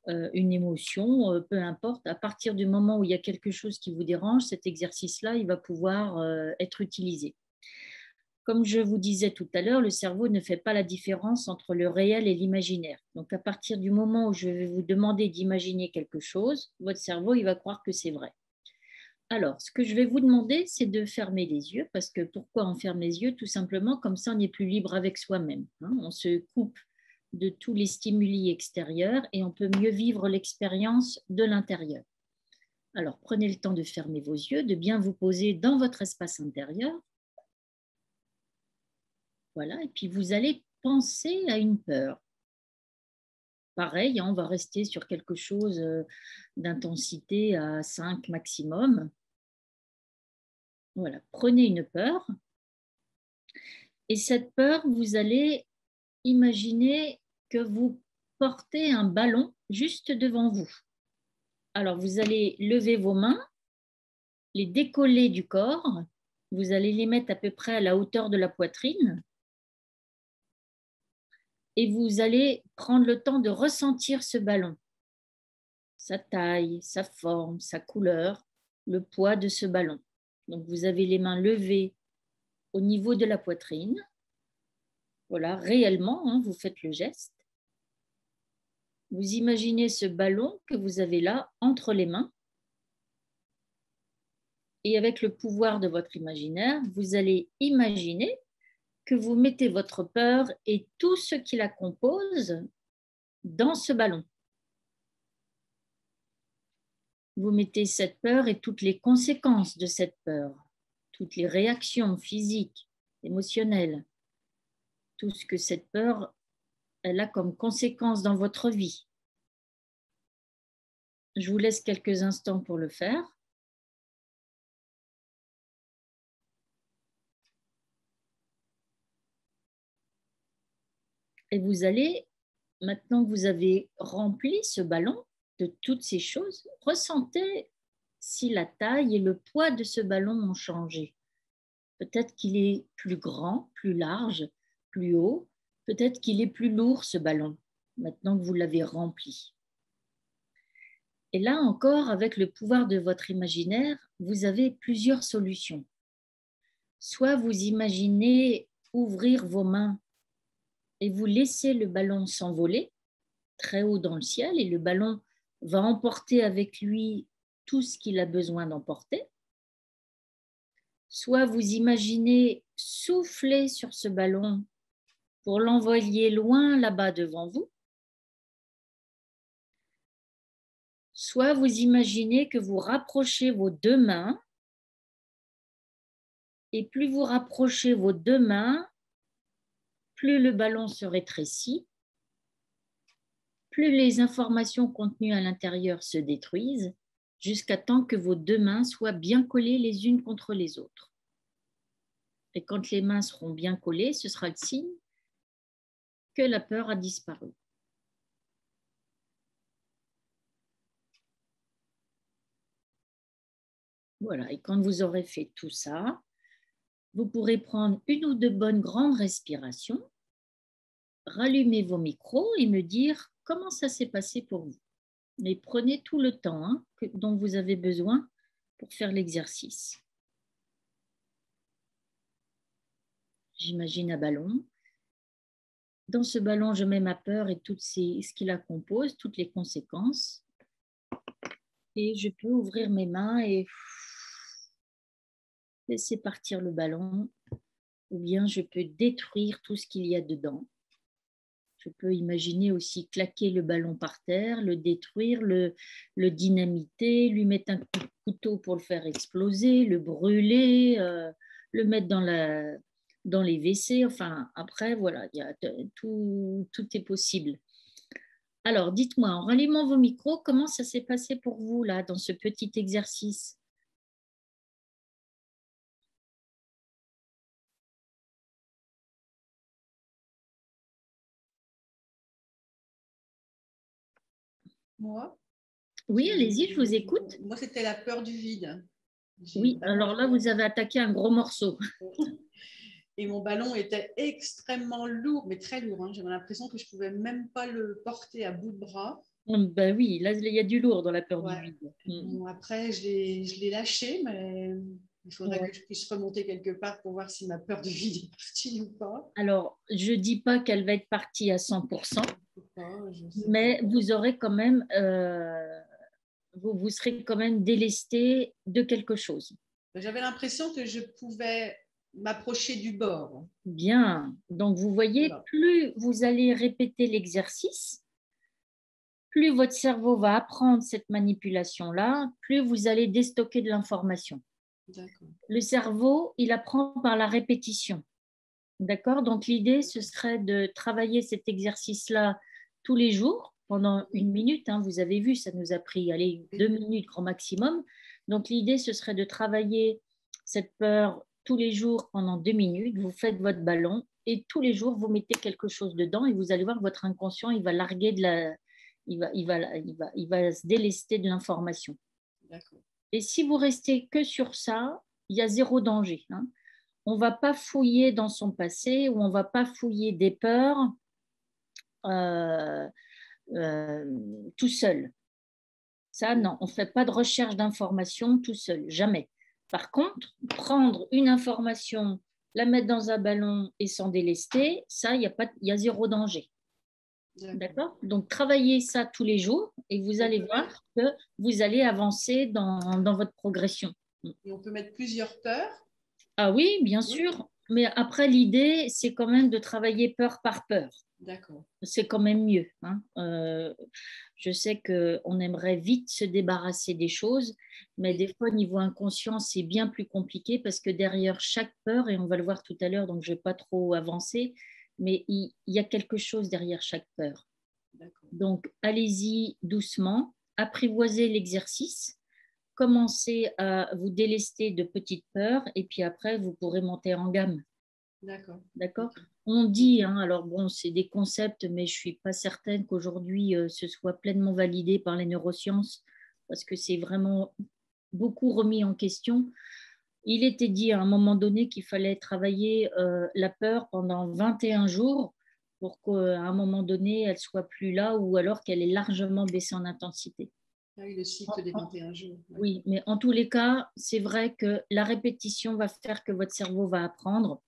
une émotion, peu importe. À partir du moment où il y a quelque chose qui vous dérange, cet exercice-là, il va pouvoir être utilisé. Comme je vous disais tout à l'heure, le cerveau ne fait pas la différence entre le réel et l'imaginaire. Donc, à partir du moment où je vais vous demander d'imaginer quelque chose, votre cerveau, il va croire que c'est vrai. Alors, ce que je vais vous demander, c'est de fermer les yeux, parce que pourquoi on ferme les yeux? Tout simplement, comme ça, on est plus libre avec soi-même. On se coupe de tous les stimuli extérieurs et on peut mieux vivre l'expérience de l'intérieur. Alors, prenez le temps de fermer vos yeux, de bien vous poser dans votre espace intérieur. Voilà, et puis vous allez penser à une peur. Pareil, on va rester sur quelque chose d'intensité à 5 maximum. Voilà, prenez une peur. Et cette peur, vous allez imaginer que vous portez un ballon juste devant vous. Alors, vous allez lever vos mains, les décoller du corps. Vous allez les mettre à peu près à la hauteur de la poitrine. Et vous allez prendre le temps de ressentir ce ballon, sa taille, sa forme, sa couleur, le poids de ce ballon. Donc, vous avez les mains levées au niveau de la poitrine. Voilà, réellement, vous faites le geste. Vous imaginez ce ballon que vous avez là entre les mains. Et avec le pouvoir de votre imaginaire, vous allez imaginer que vous mettez votre peur et tout ce qui la compose dans ce ballon. Vous mettez cette peur et toutes les conséquences de cette peur, toutes les réactions physiques, émotionnelles, tout ce que cette peur elle a comme conséquence dans votre vie. Je vous laisse quelques instants pour le faire. Et vous allez, maintenant que vous avez rempli ce ballon de toutes ces choses, ressentez si la taille et le poids de ce ballon ont changé. Peut-être qu'il est plus grand, plus large, plus haut. Peut-être qu'il est plus lourd, ce ballon, maintenant que vous l'avez rempli. Et là encore, avec le pouvoir de votre imaginaire, vous avez plusieurs solutions. Soit vous imaginez ouvrir vos mains et vous laissez le ballon s'envoler très haut dans le ciel et le ballon va emporter avec lui tout ce qu'il a besoin d'emporter. Soit vous imaginez souffler sur ce ballon pour l'envoyer loin là-bas devant vous. Soit vous imaginez que vous rapprochez vos deux mains et plus vous rapprochez vos deux mains, plus le ballon se rétrécit, plus les informations contenues à l'intérieur se détruisent, jusqu'à temps que vos deux mains soient bien collées les unes contre les autres. Et quand les mains seront bien collées, ce sera le signe que la peur a disparu. Voilà, et quand vous aurez fait tout ça, vous pourrez prendre une ou deux bonnes grandes respirations, rallumer vos micros et me dire comment ça s'est passé pour vous. Mais prenez tout le temps dont vous avez besoin pour faire l'exercice. J'imagine un ballon. Dans ce ballon, je mets ma peur et ce qui la compose, toutes les conséquences. Et je peux ouvrir mes mains et laisser partir le ballon. Ou bien je peux détruire tout ce qu'il y a dedans. Je peux imaginer aussi claquer le ballon par terre, le détruire, le dynamiter, lui mettre un coup de couteau pour le faire exploser, le brûler, le mettre dans les WC. Enfin, après, voilà, tout est possible. Alors, dites-moi, en rallumant vos micros, comment ça s'est passé pour vous, là, dans ce petit exercice? Moi? Oui, allez-y, je vous écoute. Moi, c'était la peur du vide. Oui, alors là, vous avez attaqué un gros morceau. Et mon ballon était extrêmement lourd, mais très lourd. Hein. J'avais l'impression que je ne pouvais même pas le porter à bout de bras. Ben oui, là, il y a du lourd dans la peur du Ouais. vide. Bon, après, je l'ai lâché, mais il faudrait que je puisse remonter quelque part pour voir si ma peur du vide est partie ou pas. Alors, je ne dis pas qu'elle va être partie à 100%, Je sais mais pas. vous aurez quand même, vous serez quand même délesté de quelque chose. J'avais l'impression que je pouvais m'approcher du bord. Bien. Donc, vous voyez, Voilà. plus vous allez répéter l'exercice, plus votre cerveau va apprendre cette manipulation-là, plus vous allez déstocker de l'information. Le cerveau, il apprend par la répétition. D'accord? Donc, l'idée, ce serait de travailler cet exercice-là tous les jours pendant 1 minute. Hein, vous avez vu, ça nous a pris, allez, 2 minutes grand maximum. Donc, l'idée, ce serait de travailler cette peur tous les jours pendant 2 minutes. Vous faites votre ballon et tous les jours, vous mettez quelque chose dedans et vous allez voir, votre inconscient, il va larguer de la... Il va se délester de l'information. Et si vous restez que sur ça, il y a 0 danger. Hein. On ne va pas fouiller dans son passé ou on ne va pas fouiller des peurs tout seul. Ça, non, on ne fait pas de recherche d'information tout seul, jamais. Par contre, prendre une information, la mettre dans un ballon et s'en délester, ça, il y a 0 danger. D'accord? Donc, travaillez ça tous les jours et vous allez voir que vous allez avancer dans votre progression. Et on peut mettre plusieurs peurs. Ah oui, bien sûr. Mais après, l'idée, c'est quand même de travailler peur par peur. D'accord. C'est quand même mieux. Hein. Je sais qu'on aimerait vite se débarrasser des choses, mais des fois, au niveau inconscient, c'est bien plus compliqué parce que derrière chaque peur, et on va le voir tout à l'heure, donc je ne vais pas trop avancer, mais il y a quelque chose derrière chaque peur. Donc, allez-y doucement, apprivoisez l'exercice, commencez à vous délester de petites peurs et puis après, vous pourrez monter en gamme. D'accord. D'accord. On dit, hein, alors bon, c'est des concepts, mais je ne suis pas certaine qu'aujourd'hui, ce soit pleinement validé par les neurosciences parce que c'est vraiment beaucoup remis en question. Il était dit à un moment donné qu'il fallait travailler la peur pendant 21 jours pour qu'à un moment donné, elle ne soit plus là ou alors qu'elle ait largement baissé en intensité. Ah oui, le cycle des 21 jours. Oui, mais en tous les cas, c'est vrai que la répétition va faire que votre cerveau va apprendre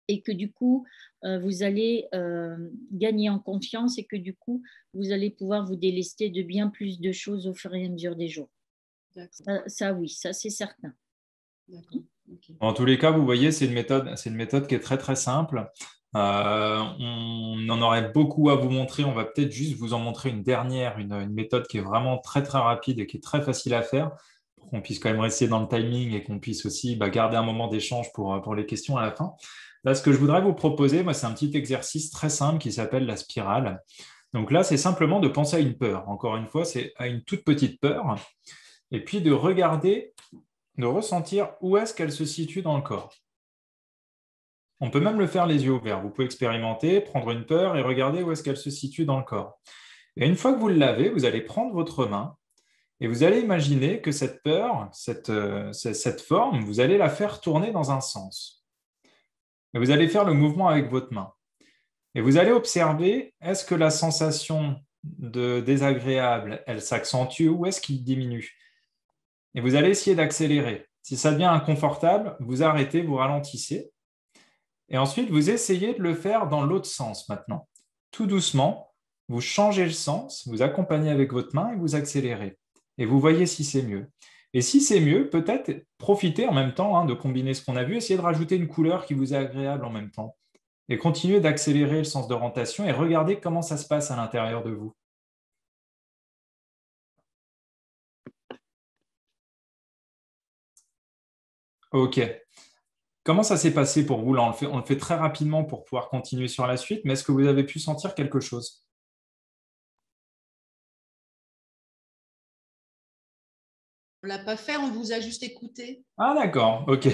et que du coup, vous allez gagner en confiance et que du coup, vous allez pouvoir vous délester de bien plus de choses au fur et à mesure des jours. Ça oui, ça c'est certain. Okay. En tous les cas, vous voyez, c'est une méthode qui est très très simple. On en aurait beaucoup à vous montrer. On va peut-être juste vous en montrer une dernière, une méthode qui est vraiment très très rapide et qui est très facile à faire pour qu'on puisse quand même rester dans le timing et qu'on puisse aussi garder un moment d'échange pour les questions à la fin. Là, ce que je voudrais vous proposer, moi, c'est un petit exercice très simple qui s'appelle la spirale. Donc là, c'est simplement de penser à une peur. Encore une fois, c'est à une toute petite peur. Et puis de regarder, de ressentir où est-ce qu'elle se situe dans le corps. On peut même le faire les yeux ouverts. Vous pouvez expérimenter, prendre une peur et regarder où est-ce qu'elle se situe dans le corps. Et une fois que vous l'avez, vous allez prendre votre main et vous allez imaginer que cette peur, cette forme, vous allez la faire tourner dans un sens. Et vous allez faire le mouvement avec votre main. Et vous allez observer, est-ce que la sensation de désagréable, elle s'accentue ou est-ce qu'il diminue? Et vous allez essayer d'accélérer. Si ça devient inconfortable, vous arrêtez, vous ralentissez. Et ensuite, vous essayez de le faire dans l'autre sens maintenant. Tout doucement, vous changez le sens, vous accompagnez avec votre main et vous accélérez. Et vous voyez si c'est mieux. Et si c'est mieux, peut-être profitez en même temps de combiner ce qu'on a vu, essayez de rajouter une couleur qui vous est agréable en même temps. Et continuez d'accélérer le sens d'orientation et regardez comment ça se passe à l'intérieur de vous. Ok. Comment ça s'est passé pour vous là, on le fait très rapidement pour pouvoir continuer sur la suite, mais est-ce que vous avez pu sentir quelque chose? On ne l'a pas fait, on vous a juste écouté. Ah d'accord, ok.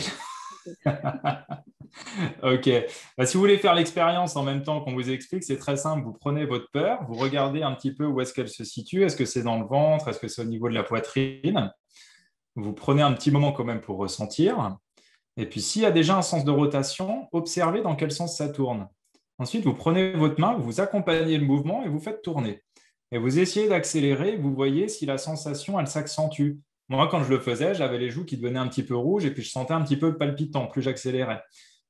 Ok. Bah, si vous voulez faire l'expérience en même temps qu'on vous explique, c'est très simple. Vous prenez votre peur, vous regardez un petit peu où est-ce qu'elle se situe. Est-ce que c'est dans le ventre? Est-ce que c'est au niveau de la poitrine? Vous prenez un petit moment quand même pour ressentir. Et puis, s'il y a déjà un sens de rotation, observez dans quel sens ça tourne. Ensuite, vous prenez votre main, vous accompagnez le mouvement et vous faites tourner. Et vous essayez d'accélérer, vous voyez si la sensation, elle s'accentue. Moi, quand je le faisais, j'avais les joues qui devenaient un petit peu rouges et puis je sentais un petit peu palpitant, plus j'accélérais.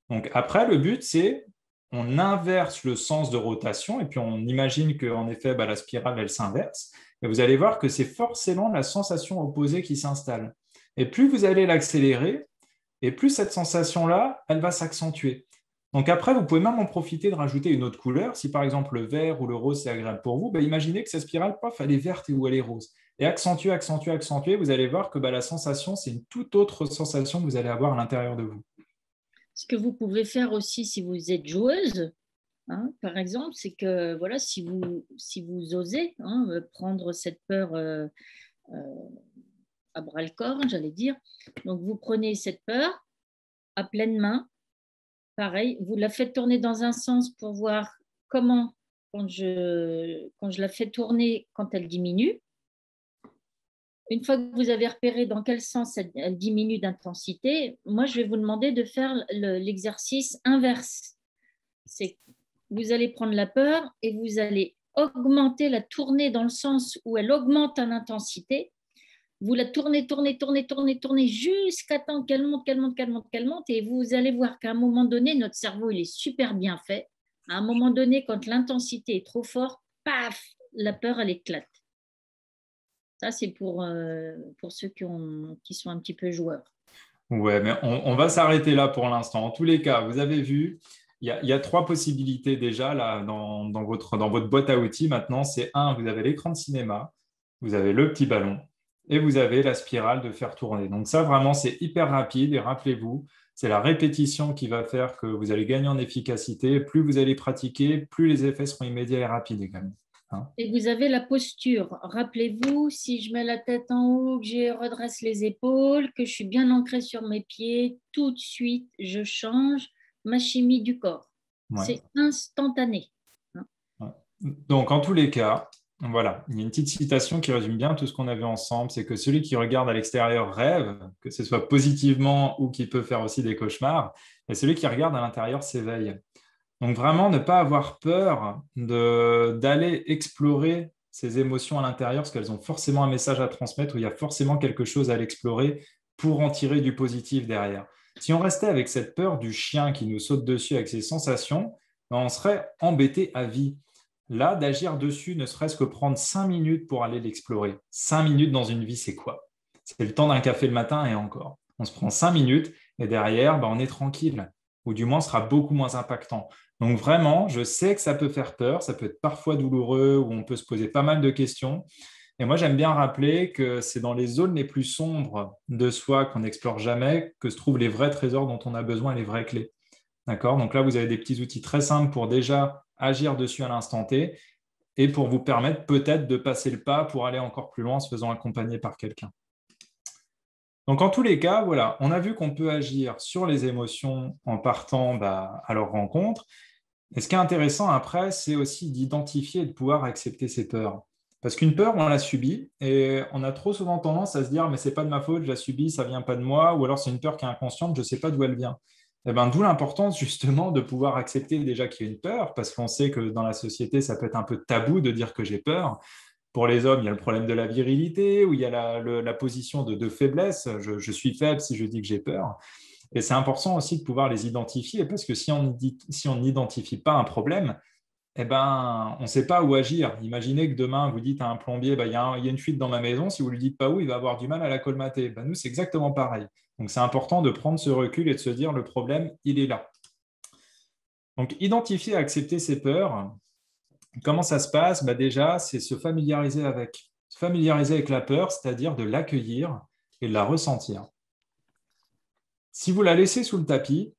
Donc après, le but, c'est on inverse le sens de rotation et puis on imagine qu'en effet, la spirale, elle s'inverse. Et vous allez voir que c'est forcément la sensation opposée qui s'installe. Et plus vous allez l'accélérer, et plus cette sensation-là, elle va s'accentuer. Donc après, vous pouvez même en profiter de rajouter une autre couleur. Si par exemple le vert ou le rose, c'est agréable pour vous, imaginez que cette spirale, elle est verte ou elle est rose. Et accentuer, accentuer, accentuer, vous allez voir que la sensation, c'est une toute autre sensation que vous allez avoir à l'intérieur de vous. Ce que vous pouvez faire aussi si vous êtes joueuse, par exemple, c'est que voilà, si vous osez prendre cette peur à bras-le-corps, j'allais dire, donc vous prenez cette peur à pleine main, pareil, vous la faites tourner dans un sens pour voir comment, quand je la fais tourner, quand elle diminue. Une fois que vous avez repéré dans quel sens elle diminue d'intensité, moi, je vais vous demander de faire l'exercice inverse. C'est vous allez prendre la peur et vous allez augmenter la tournée dans le sens où elle augmente en intensité. Vous la tournez, tournez, tournez, tournez, tournez jusqu'à temps qu'elle monte, qu'elle monte, qu'elle monte, qu'elle monte. Et vous allez voir qu'à un moment donné, notre cerveau, il est super bien fait. À un moment donné, quand l'intensité est trop forte, paf, la peur, elle éclate. Ça, c'est pour ceux qui sont un petit peu joueurs. Ouais, mais on va s'arrêter là pour l'instant. En tous les cas, vous avez vu, il y a 3 possibilités déjà là, dans votre boîte à outils. Maintenant, c'est vous avez l'écran de cinéma, vous avez le petit ballon et vous avez la spirale de faire tourner. Donc ça, vraiment, c'est hyper rapide. Et rappelez-vous, c'est la répétition qui va faire que vous allez gagner en efficacité. Plus vous allez pratiquer, plus les effets seront immédiats et rapides également. Et vous avez la posture. Rappelez-vous, si je mets la tête en haut, que je redresse les épaules, que je suis bien ancrée sur mes pieds, tout de suite, je change ma chimie du corps. Ouais. C'est instantané. Ouais. Donc, en tous les cas, voilà, il y a une petite citation qui résume bien tout ce qu'on a vu ensemble, c'est que celui qui regarde à l'extérieur rêve, que ce soit positivement ou qui peut faire aussi des cauchemars, et celui qui regarde à l'intérieur s'éveille. Donc vraiment, ne pas avoir peur d'aller explorer ces émotions à l'intérieur, parce qu'elles ont forcément un message à transmettre, où il y a forcément quelque chose à l'explorer pour en tirer du positif derrière. Si on restait avec cette peur du chien qui nous saute dessus avec ses sensations, on serait embêté à vie. Là, d'agir dessus, ne serait-ce que prendre 5 minutes pour aller l'explorer. 5 minutes dans une vie, c'est quoi? C'est le temps d'un café le matin et encore. On se prend 5 minutes et derrière, on est tranquille, ou du moins, ce sera beaucoup moins impactant. Donc vraiment, je sais que ça peut faire peur, ça peut être parfois douloureux, où on peut se poser pas mal de questions. Et moi, j'aime bien rappeler que c'est dans les zones les plus sombres de soi qu'on n'explore jamais que se trouvent les vrais trésors dont on a besoin et les vraies clés. D'accord? Donc là, vous avez des petits outils très simples pour déjà agir dessus à l'instant T et pour vous permettre peut-être de passer le pas pour aller encore plus loin en se faisant accompagner par quelqu'un. Donc, en tous les cas, voilà, on a vu qu'on peut agir sur les émotions en partant à leur rencontre. Et ce qui est intéressant après, c'est aussi d'identifier et de pouvoir accepter ses peurs. Parce qu'une peur, on la subit et on a trop souvent tendance à se dire « mais ce n'est pas de ma faute, je la subis, ça ne vient pas de moi » ou alors c'est une peur qui est inconsciente, je ne sais pas d'où elle vient. D'où l'importance justement de pouvoir accepter déjà qu'il y a une peur, parce qu'on sait que dans la société, ça peut être un peu tabou de dire que j'ai peur. Pour les hommes, il y a le problème de la virilité, où il y a la position de faiblesse. Je suis faible si je dis que j'ai peur. Et c'est important aussi de pouvoir les identifier, parce que si on n'identifie pas un problème, on ne sait pas où agir. Imaginez que demain, vous dites à un plombier, il y a une fuite dans ma maison, si vous ne lui dites pas où, il va avoir du mal à la colmater. Nous, c'est exactement pareil. Donc, c'est important de prendre ce recul et de se dire, le problème, il est là. Donc, identifier et accepter ses peurs. Comment ça se passe? Déjà, c'est se familiariser avec. Se familiariser avec la peur, c'est-à-dire de l'accueillir et de la ressentir. Si vous la laissez sous le tapis,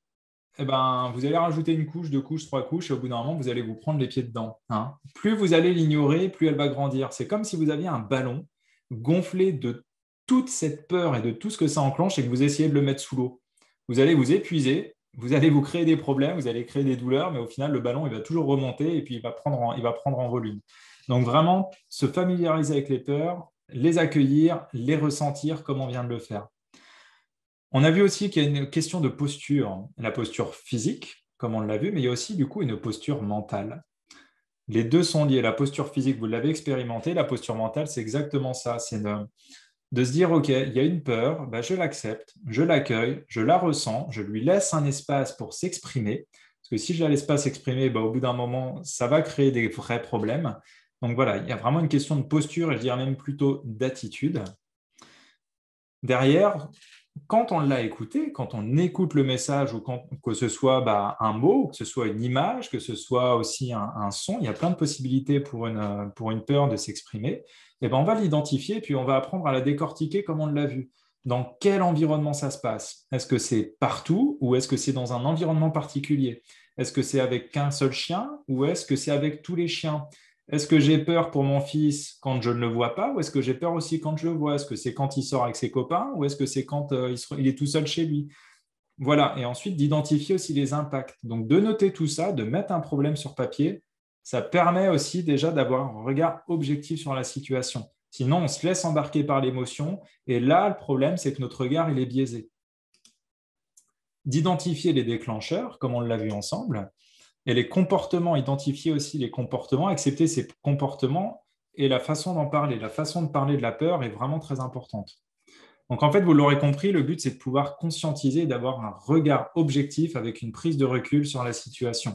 vous allez rajouter une couche, 2 couches, 3 couches, et au bout d'un moment, vous allez vous prendre les pieds dedans. Plus vous allez l'ignorer, plus elle va grandir. C'est comme si vous aviez un ballon gonflé de toute cette peur et de tout ce que ça enclenche et que vous essayez de le mettre sous l'eau. vous allez vous épuiser, vous allez vous créer des problèmes, vous allez créer des douleurs, mais au final, le ballon, il va toujours remonter et puis il va prendre en volume. Donc vraiment, se familiariser avec les peurs, les accueillir, les ressentir comme on vient de le faire. On a vu aussi qu'il y a une question de posture, la posture physique, comme on l'a vu, mais il y a aussi du coup une posture mentale. Les deux sont liés. La posture physique, vous l'avez expérimenté, la posture mentale, c'est exactement ça. C'est de se dire, OK, il y a une peur, je l'accepte, je l'accueille, je la ressens, je lui laisse un espace pour s'exprimer. Parce que si je la laisse pas s'exprimer, au bout d'un moment, ça va créer des vrais problèmes. Donc voilà, il y a vraiment une question de posture et je dirais même plutôt d'attitude. Derrière, quand on l'a écouté, quand on écoute le message ou que ce soit un mot, que ce soit une image, que ce soit aussi un son, il y a plein de possibilités pour une peur de s'exprimer, et on va l'identifier puis on va apprendre à la décortiquer comme on l'a vu. Dans quel environnement ça se passe? Est-ce que c'est partout ou est-ce que c'est dans un environnement particulier? Est-ce que c'est avec qu'un seul chien ou est-ce que c'est avec tous les chiens? Est-ce que j'ai peur pour mon fils quand je ne le vois pas ou est-ce que j'ai peur aussi quand je le vois? Est-ce que c'est quand il sort avec ses copains ou est-ce que c'est quand il est tout seul chez lui? Voilà, et ensuite d'identifier aussi les impacts. Donc de noter tout ça, de mettre un problème sur papier, ça permet aussi déjà d'avoir un regard objectif sur la situation. Sinon, on se laisse embarquer par l'émotion et là, le problème, c'est que notre regard, il est biaisé. D'identifier les déclencheurs, comme on l'a vu ensemble, et les comportements, identifier aussi les comportements, accepter ces comportements et la façon d'en parler. La façon de parler de la peur est vraiment très importante. Donc en fait, vous l'aurez compris, le but, c'est de pouvoir conscientiser, d'avoir un regard objectif avec une prise de recul sur la situation.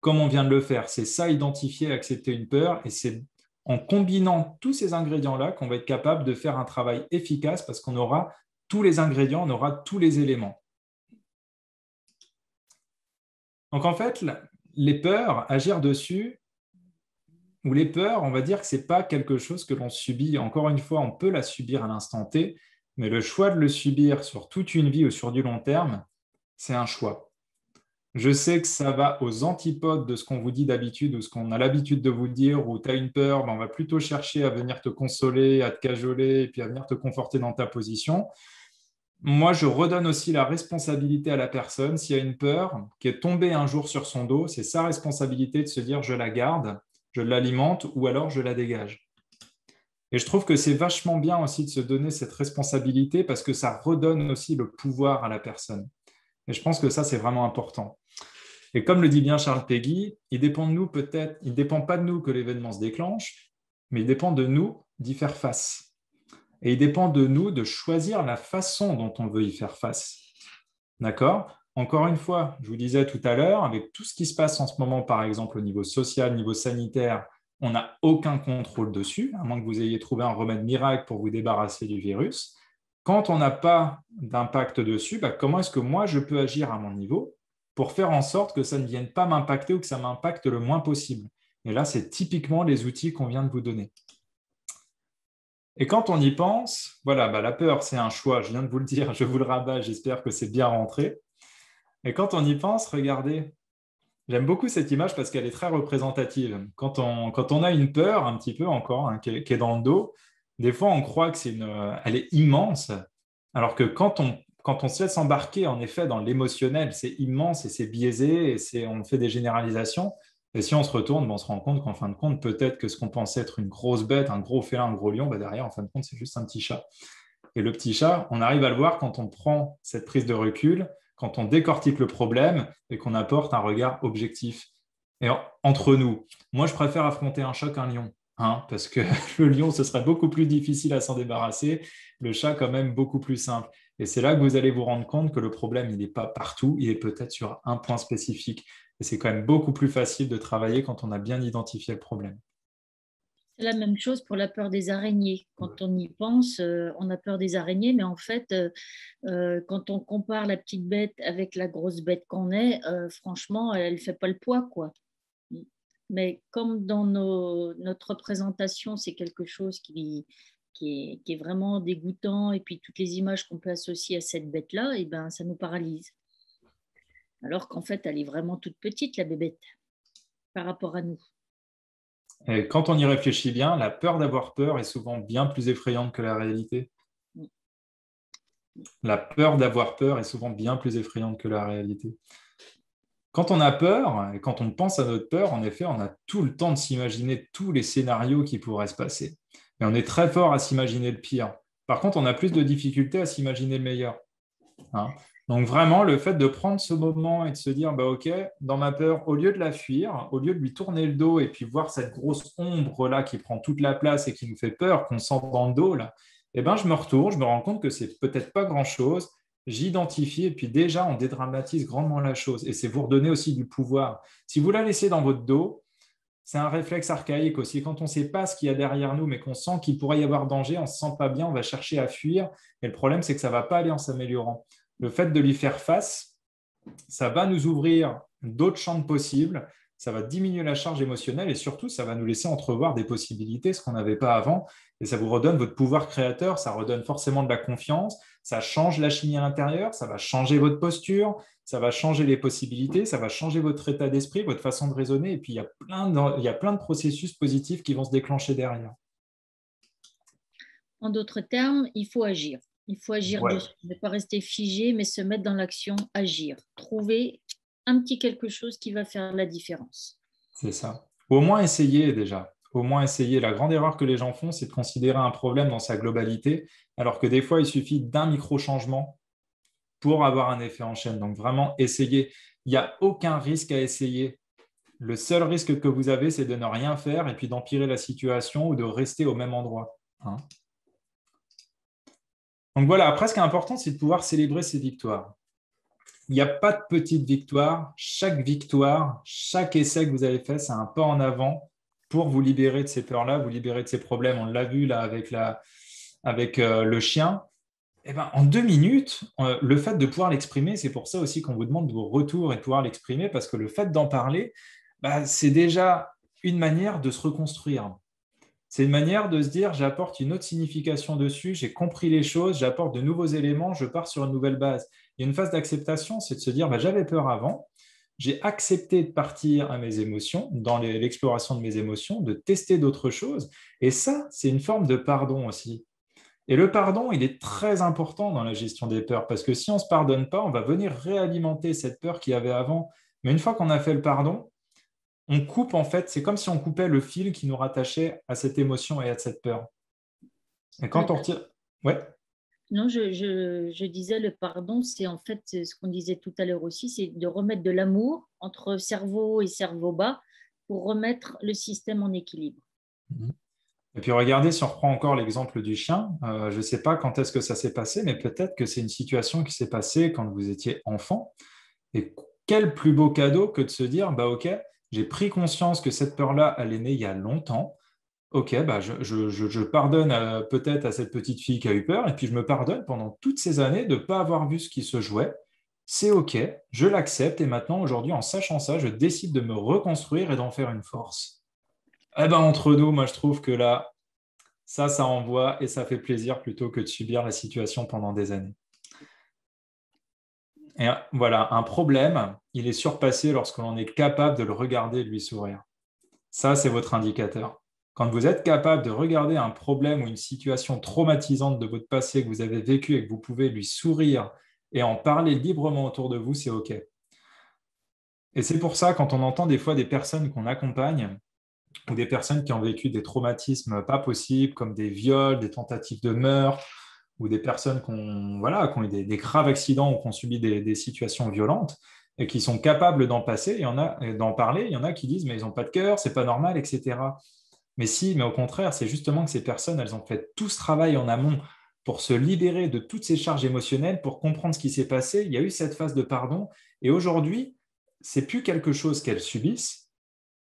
Comme on vient de le faire, c'est ça, identifier, accepter une peur, et c'est en combinant tous ces ingrédients-là qu'on va être capable de faire un travail efficace parce qu'on aura tous les ingrédients, on aura tous les éléments. Donc en fait, les peurs, agir dessus, ou les peurs, on va dire que ce n'est pas quelque chose que l'on subit. Encore une fois, on peut la subir à l'instant T, mais le choix de le subir sur toute une vie ou sur du long terme, c'est un choix. Je sais que ça va aux antipodes de ce qu'on vous dit d'habitude ou ce qu'on a l'habitude de vous dire, où tu as une peur, on va plutôt chercher à venir te consoler, à te cajoler et puis à venir te conforter dans ta position. Moi, je redonne aussi la responsabilité à la personne. S'il y a une peur qui est tombée un jour sur son dos, c'est sa responsabilité de se dire je la garde, je l'alimente ou alors je la dégage. Et je trouve que c'est vachement bien aussi de se donner cette responsabilité parce que ça redonne aussi le pouvoir à la personne. Et je pense que ça, c'est vraiment important. Et comme le dit bien Charles Péguy, il dépend de nous peut-être, il ne dépend pas de nous que l'événement se déclenche, mais il dépend de nous d'y faire face. Et il dépend de nous de choisir la façon dont on veut y faire face. D'accord? Encore une fois, je vous disais tout à l'heure, avec tout ce qui se passe en ce moment, par exemple au niveau social, au niveau sanitaire, on n'a aucun contrôle dessus, à moins que vous ayez trouvé un remède miracle pour vous débarrasser du virus. Quand on n'a pas d'impact dessus, comment est-ce que moi, je peux agir à mon niveau pour faire en sorte que ça ne vienne pas m'impacter ou que ça m'impacte le moins possible? Et là, c'est typiquement les outils qu'on vient de vous donner. Et quand on y pense, voilà, la peur, c'est un choix, je viens de vous le dire, je vous le rabats, j'espère que c'est bien rentré. Et quand on y pense, regardez, j'aime beaucoup cette image parce qu'elle est très représentative. Quand on a une peur, un petit peu encore, qui est dans le dos, des fois, on croit que elle est immense, alors que quand on se laisse embarquer, en effet, dans l'émotionnel, c'est immense et c'est biaisé et on fait des généralisations. Et si on se retourne, on se rend compte qu'en fin de compte, peut-être que ce qu'on pensait être une grosse bête, un gros félin, un gros lion, derrière, en fin de compte, c'est juste un petit chat. Et le petit chat, on arrive à le voir quand on prend cette prise de recul, quand on décortique le problème et qu'on apporte un regard objectif. Et entre nous, moi, je préfère affronter un chat qu'un lion, parce que le lion, ce serait beaucoup plus difficile à s'en débarrasser. Le chat, quand même, beaucoup plus simple. Et c'est là que vous allez vous rendre compte que le problème, il n'est pas partout, il est peut-être sur un point spécifique. Et c'est quand même beaucoup plus facile de travailler quand on a bien identifié le problème. C'est la même chose pour la peur des araignées. Quand on y pense, on a peur des araignées, mais en fait, quand on compare la petite bête avec la grosse bête qu'on est, franchement, elle ne fait pas le poids, quoi. Mais comme dans notre représentation, c'est quelque chose qui est vraiment dégoûtant, et puis toutes les images qu'on peut associer à cette bête-là, et ben, ça nous paralyse. Alors qu'en fait, elle est vraiment toute petite, la bébête, par rapport à nous. Et quand on y réfléchit bien, la peur d'avoir peur est souvent bien plus effrayante que la réalité. La peur d'avoir peur est souvent bien plus effrayante que la réalité. Quand on a peur et quand on pense à notre peur, en effet, on a tout le temps de s'imaginer tous les scénarios qui pourraient se passer. Et on est très fort à s'imaginer le pire. Par contre, on a plus de difficultés à s'imaginer le meilleur. Hein. Donc vraiment, le fait de prendre ce moment et de se dire, bah, OK, dans ma peur, au lieu de la fuir, au lieu de lui tourner le dos et puis voir cette grosse ombre-là qui prend toute la place et qui nous fait peur, qu'on sent dans le dos, là, eh ben, je me retourne, je me rends compte que c'est peut-être pas grand-chose, j'identifie et puis déjà, on dédramatise grandement la chose. Et c'est vous redonner aussi du pouvoir. Si vous la laissez dans votre dos, c'est un réflexe archaïque aussi. Quand on ne sait pas ce qu'il y a derrière nous, mais qu'on sent qu'il pourrait y avoir danger, on ne se sent pas bien, on va chercher à fuir. Et le problème, c'est que ça ne va pas aller en s'améliorant. Le fait de lui faire face, ça va nous ouvrir d'autres champs possibles, ça va diminuer la charge émotionnelle et surtout, ça va nous laisser entrevoir des possibilités, ce qu'on n'avait pas avant. Et ça vous redonne votre pouvoir créateur, ça redonne forcément de la confiance, ça change la chimie à l'intérieur, ça va changer votre posture, ça va changer les possibilités, ça va changer votre état d'esprit, votre façon de raisonner. Et puis, il y a plein de processus positifs qui vont se déclencher derrière. En d'autres termes, il faut agir. Il faut agir Ouais. dessus, ne pas rester figé, mais se mettre dans l'action, agir. Trouver un petit quelque chose qui va faire la différence. C'est ça. Au moins essayer déjà. Au moins essayer. La grande erreur que les gens font, c'est de considérer un problème dans sa globalité, alors que des fois, il suffit d'un micro-changement pour avoir un effet en chaîne. Donc vraiment, essayez. Il n'y a aucun risque à essayer. Le seul risque que vous avez, c'est de ne rien faire et puis d'empirer la situation ou de rester au même endroit. Hein. Donc voilà, après, ce qui est important, c'est de pouvoir célébrer ses victoires. Il n'y a pas de petite victoire. Chaque victoire, chaque essai que vous avez fait, c'est un pas en avant pour vous libérer de ces peurs-là, vous libérer de ces problèmes. On l'a vu là avec le chien. Eh ben, en 2 minutes, le fait de pouvoir l'exprimer, c'est pour ça aussi qu'on vous demande vos retours et de pouvoir l'exprimer, parce que le fait d'en parler, bah, c'est déjà une manière de se reconstruire. C'est une manière de se dire, j'apporte une autre signification dessus, j'ai compris les choses, j'apporte de nouveaux éléments, je pars sur une nouvelle base. Il y a une phase d'acceptation, c'est de se dire, bah, j'avais peur avant, j'ai accepté de partir à mes émotions, dans l'exploration de mes émotions, de tester d'autres choses. Et ça, c'est une forme de pardon aussi. Et le pardon, il est très important dans la gestion des peurs, parce que si on ne se pardonne pas, on va venir réalimenter cette peur qu'il y avait avant. Mais une fois qu'on a fait le pardon, on coupe en fait, c'est comme si on coupait le fil qui nous rattachait à cette émotion et à cette peur. Et quand on retire... Ouais. Non, je disais le pardon, c'est en fait ce qu'on disait tout à l'heure aussi, c'est de remettre de l'amour entre cerveau et cerveau bas pour remettre le système en équilibre. Et puis regardez, si on reprend encore l'exemple du chien, je ne sais pas quand est-ce que ça s'est passé, mais peut-être que c'est une situation qui s'est passée quand vous étiez enfant. Et quel plus beau cadeau que de se dire, bah ok, j'ai pris conscience que cette peur-là, elle est née il y a longtemps. Ok, bah je pardonne peut-être à cette petite fille qui a eu peur, et puis je me pardonne pendant toutes ces années de ne pas avoir vu ce qui se jouait. C'est ok, je l'accepte, et maintenant, aujourd'hui, en sachant ça, je décide de me reconstruire et d'en faire une force. Eh ben, entre nous, moi, je trouve que là, ça envoie et ça fait plaisir plutôt que de subir la situation pendant des années. Et voilà, un problème, il est surpassé lorsque l'on est capable de le regarder et de lui sourire. Ça, c'est votre indicateur. Quand vous êtes capable de regarder un problème ou une situation traumatisante de votre passé que vous avez vécu et que vous pouvez lui sourire et en parler librement autour de vous, c'est OK. Et c'est pour ça, quand on entend des fois des personnes qu'on accompagne ou des personnes qui ont vécu des traumatismes pas possibles, comme des viols, des tentatives de meurtre, ou des personnes qui ont eu des graves accidents ou qui ont subi des situations violentes et qui sont capables d'en parler, il y en a qui disent mais ils n'ont pas de cœur, c'est pas normal, etc. Mais si, mais au contraire, c'est justement que ces personnes, elles ont fait tout ce travail en amont pour se libérer de toutes ces charges émotionnelles, pour comprendre ce qui s'est passé. Il y a eu cette phase de pardon et aujourd'hui, c'est plus quelque chose qu'elles subissent,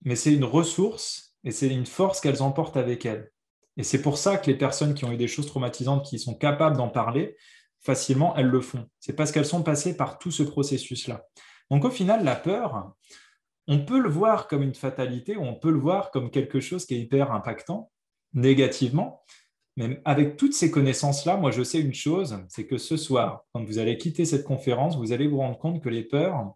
mais c'est une ressource et c'est une force qu'elles emportent avec elles. Et c'est pour ça que les personnes qui ont eu des choses traumatisantes, qui sont capables d'en parler facilement, elles le font. C'est parce qu'elles sont passées par tout ce processus-là. Donc au final, la peur, on peut le voir comme une fatalité ou on peut le voir comme quelque chose qui est hyper impactant, négativement. Mais avec toutes ces connaissances-là, moi je sais une chose, c'est que ce soir, quand vous allez quitter cette conférence, vous allez vous rendre compte que les peurs,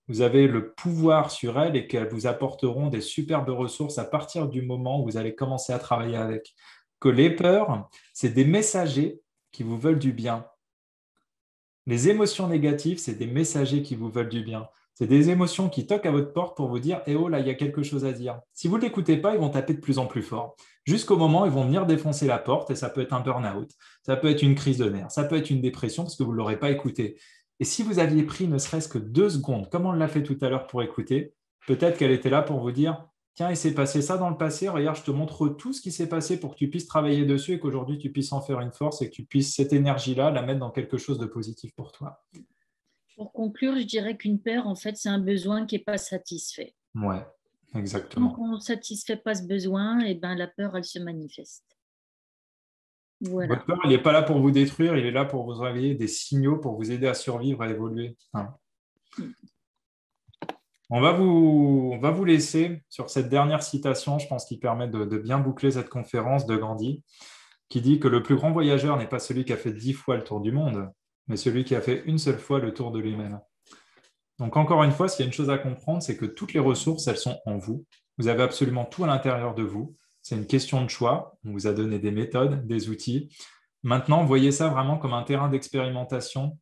vous avez le pouvoir sur elles et qu'elles vous apporteront des superbes ressources à partir du moment où vous allez commencer à travailler avec. Que les peurs, c'est des messagers qui vous veulent du bien. Les émotions négatives, c'est des messagers qui vous veulent du bien. C'est des émotions qui toquent à votre porte pour vous dire « Eh oh, là, il y a quelque chose à dire ». Si vous ne l'écoutez pas, ils vont taper de plus en plus fort. Jusqu'au moment où ils vont venir défoncer la porte et ça peut être un burn-out, ça peut être une crise de nerfs, ça peut être une dépression parce que vous ne l'aurez pas écouté. Et si vous aviez pris ne serait-ce que 2 secondes, comme on l'a fait tout à l'heure pour écouter, peut-être qu'elle était là pour vous dire « Tiens, il s'est passé ça dans le passé, regarde, je te montre tout ce qui s'est passé pour que tu puisses travailler dessus et qu'aujourd'hui tu puisses en faire une force et que tu puisses cette énergie-là la mettre dans quelque chose de positif pour toi. » Pour conclure, je dirais qu'une peur, en fait, c'est un besoin qui n'est pas satisfait. Ouais, Tant exactement. qu'on ne satisfait pas ce besoin, et ben, la peur, elle se manifeste. Voilà. Votre peur, il n'est pas là pour vous détruire, il est là pour vous réveiller des signaux, pour vous aider à survivre, à évoluer. On va vous laisser sur cette dernière citation, je pense, qui permet de bien boucler cette conférence de Gandhi, qui dit que le plus grand voyageur n'est pas celui qui a fait 10 fois le tour du monde, mais celui qui a fait une seule fois le tour de lui-même. Donc, encore une fois, s'il y a une chose à comprendre, c'est que toutes les ressources, elles sont en vous. Vous avez absolument tout à l'intérieur de vous. C'est une question de choix. On vous a donné des méthodes, des outils. Maintenant, voyez ça vraiment comme un terrain d'expérimentation.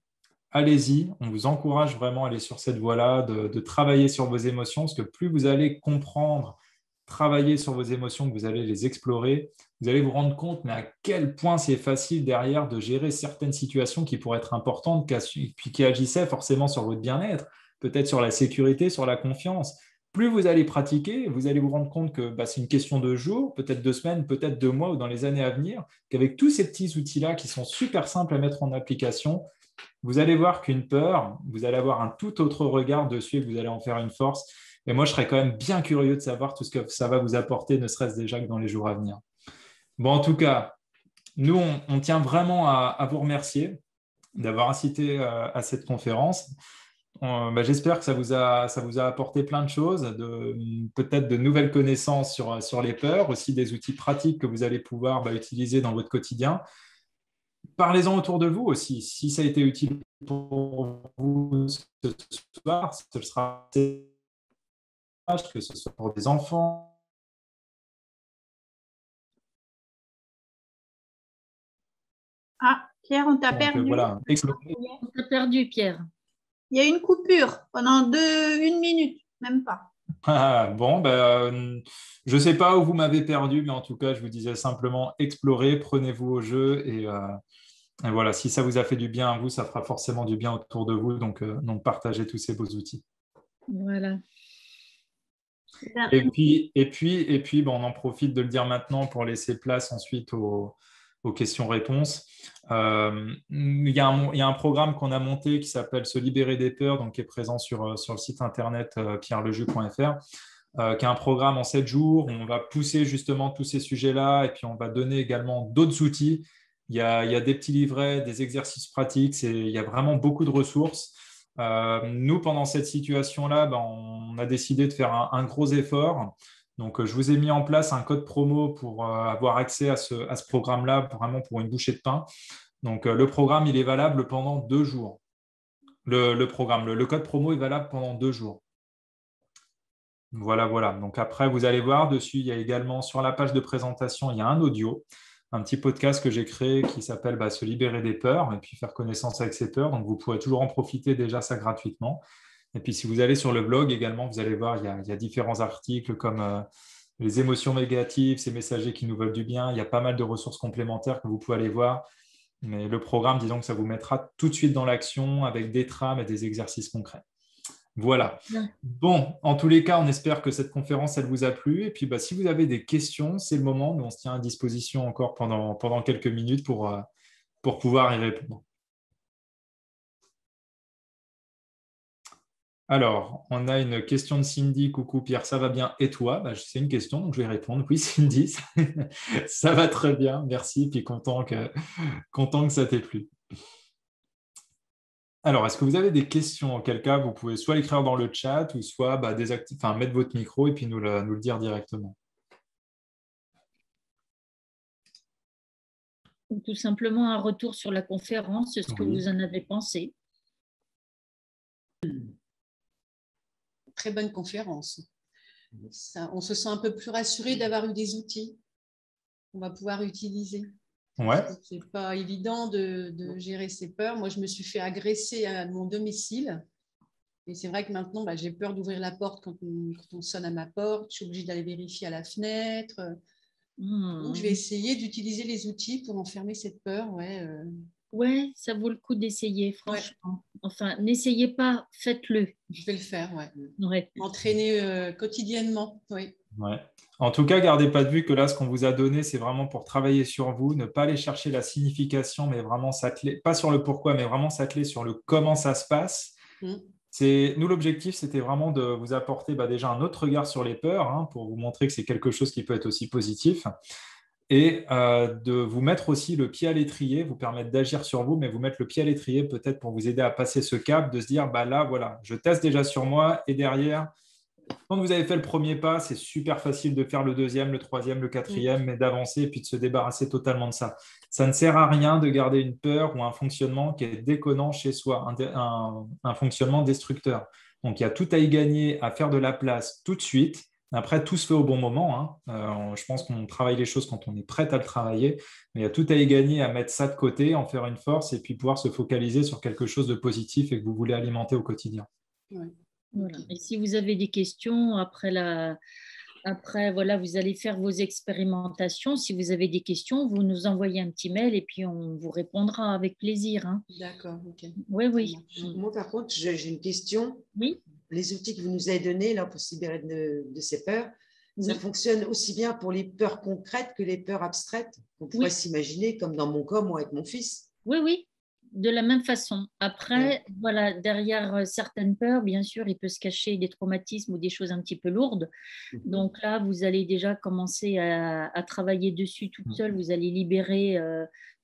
Allez-y, on vous encourage vraiment à aller sur cette voie-là, de travailler sur vos émotions, parce que plus vous allez comprendre, travailler sur vos émotions, que vous allez les explorer, vous allez vous rendre compte mais à quel point c'est facile derrière de gérer certaines situations qui pourraient être importantes, puis qui agissaient forcément sur votre bien-être, peut-être sur la sécurité, sur la confiance. Plus vous allez pratiquer, vous allez vous rendre compte que c'est une question de jours, peut-être 2 semaines, peut-être 2 mois ou dans les années à venir, qu'avec tous ces petits outils-là qui sont super simples à mettre en application, vous allez voir qu'une peur, vous allez avoir un tout autre regard dessus et que vous allez en faire une force. Et moi, je serais quand même bien curieux de savoir tout ce que ça va vous apporter, ne serait-ce déjà que dans les jours à venir. Bon, en tout cas, nous, on tient vraiment à vous remercier d'avoir incité à cette conférence. J'espère que ça vous a apporté plein de choses, peut-être de nouvelles connaissances sur les peurs, aussi des outils pratiques que vous allez pouvoir utiliser dans votre quotidien. Parlez-en autour de vous aussi. Si ça a été utile pour vous ce soir, ce sera que ce soit pour des enfants. Ah, Pierre, on t'a perdu. Voilà. On t'a perdu, Pierre. Il y a une coupure pendant 1 minute, même pas. Bon, je ne sais pas où vous m'avez perdu, mais en tout cas, je vous disais simplement explorez, prenez-vous au jeu et voilà, si ça vous a fait du bien à vous, ça fera forcément du bien autour de vous, donc partagez tous ces beaux outils. Voilà. Et puis on en profite de le dire maintenant pour laisser place ensuite aux questions-réponses. Il y a un programme qu'on a monté qui s'appelle Se libérer des peurs, donc qui est présent sur le site internet pierreleju.fr, qui est un programme en 7 jours où on va pousser justement tous ces sujets-là et puis on va donner également d'autres outils. Il y a des petits livrets, des exercices pratiques, il y a vraiment beaucoup de ressources. Nous, pendant cette situation-là, on a décidé de faire un gros effort. Donc, je vous ai mis en place un code promo pour avoir accès à ce programme-là, vraiment pour une bouchée de pain. Donc, le programme, il est valable pendant 2 jours. Le code promo est valable pendant 2 jours. Voilà. Donc, après, vous allez voir dessus, il y a également sur la page de présentation, il y a un audio, un petit podcast que j'ai créé qui s'appelle Se libérer des peurs et puis faire connaissance avec ces peurs. Donc, vous pourrez toujours en profiter déjà ça gratuitement. Et puis, si vous allez sur le blog également, vous allez voir, il y a différents articles comme les émotions négatives, ces messagers qui nous veulent du bien. Il y a pas mal de ressources complémentaires que vous pouvez aller voir. Mais le programme, disons que ça vous mettra tout de suite dans l'action avec des trames et des exercices concrets. Voilà. Bon, en tous les cas, on espère que cette conférence, elle vous a plu. Et puis, si vous avez des questions, c'est le moment. Nous, on se tient à disposition encore pendant quelques minutes pour pouvoir y répondre. Alors, on a une question de Cindy. Coucou Pierre, ça va bien? Et toi? C'est une question, donc je vais répondre. Oui, Cindy, ça va très bien. Merci. Puis content que ça t'ait plu. Alors, est-ce que vous avez des questions? Auquel cas, vous pouvez soit l'écrire dans le chat ou soit mettre votre micro et puis nous le dire directement. Ou tout simplement un retour sur la conférence, ce que vous en avez pensé. Très bonne conférence. On se sent un peu plus rassuré d'avoir eu des outils qu'on va pouvoir utiliser. Ouais. C'est pas évident de gérer ses peurs. Moi, je me suis fait agresser à mon domicile. Et c'est vrai que maintenant, j'ai peur d'ouvrir la porte quand on sonne à ma porte. Je suis obligée d'aller vérifier à la fenêtre. Donc, je vais essayer d'utiliser les outils pour enfermer cette peur. Ouais, ça vaut le coup d'essayer, franchement. Enfin, n'essayez pas, faites-le. Je vais le faire, Ouais. M'entraîner quotidiennement, oui. Ouais. En tout cas, gardez pas de vue que là, ce qu'on vous a donné, c'est vraiment pour travailler sur vous, ne pas aller chercher la signification, mais vraiment s'atteler, pas sur le pourquoi, mais vraiment s'atteler sur le comment ça se passe. Nous, l'objectif, c'était vraiment de vous apporter déjà un autre regard sur les peurs, hein, pour vous montrer que c'est quelque chose qui peut être aussi positif, et de vous mettre aussi le pied à l'étrier, vous permettre d'agir sur vous, mais vous mettre le pied à l'étrier peut-être pour vous aider à passer ce cap, de se dire, là, voilà, je teste déjà sur moi, et derrière, quand vous avez fait le premier pas, c'est super facile de faire le deuxième, le troisième, le quatrième, mais d'avancer et puis de se débarrasser totalement de ça. Ça ne sert à rien de garder une peur ou un fonctionnement qui est déconnant chez soi, un fonctionnement destructeur. Donc, il y a tout à y gagner à faire de la place tout de suite. Après, tout se fait au bon moment, hein. Je pense qu'on travaille les choses quand on est prêt à le travailler, mais il y a tout à y gagner à mettre ça de côté, en faire une force et puis pouvoir se focaliser sur quelque chose de positif et que vous voulez alimenter au quotidien. Ouais. Voilà. Et si vous avez des questions, après, voilà, vous allez faire vos expérimentations. Si vous avez des questions, vous nous envoyez un petit mail et puis on vous répondra avec plaisir, hein. D'accord, ok. Oui. Moi, par contre, j'ai une question. Oui. Les outils que vous nous avez donnés là, pour se libérer de ces peurs, ça fonctionne aussi bien pour les peurs concrètes que les peurs abstraites. On pourrait s'imaginer, comme dans mon cas, moi, avec mon fils. Oui. De la même façon. Après, voilà, derrière certaines peurs, bien sûr, il peut se cacher des traumatismes ou des choses un petit peu lourdes. Donc là, vous allez déjà commencer à travailler dessus toute seule. Vous allez libérer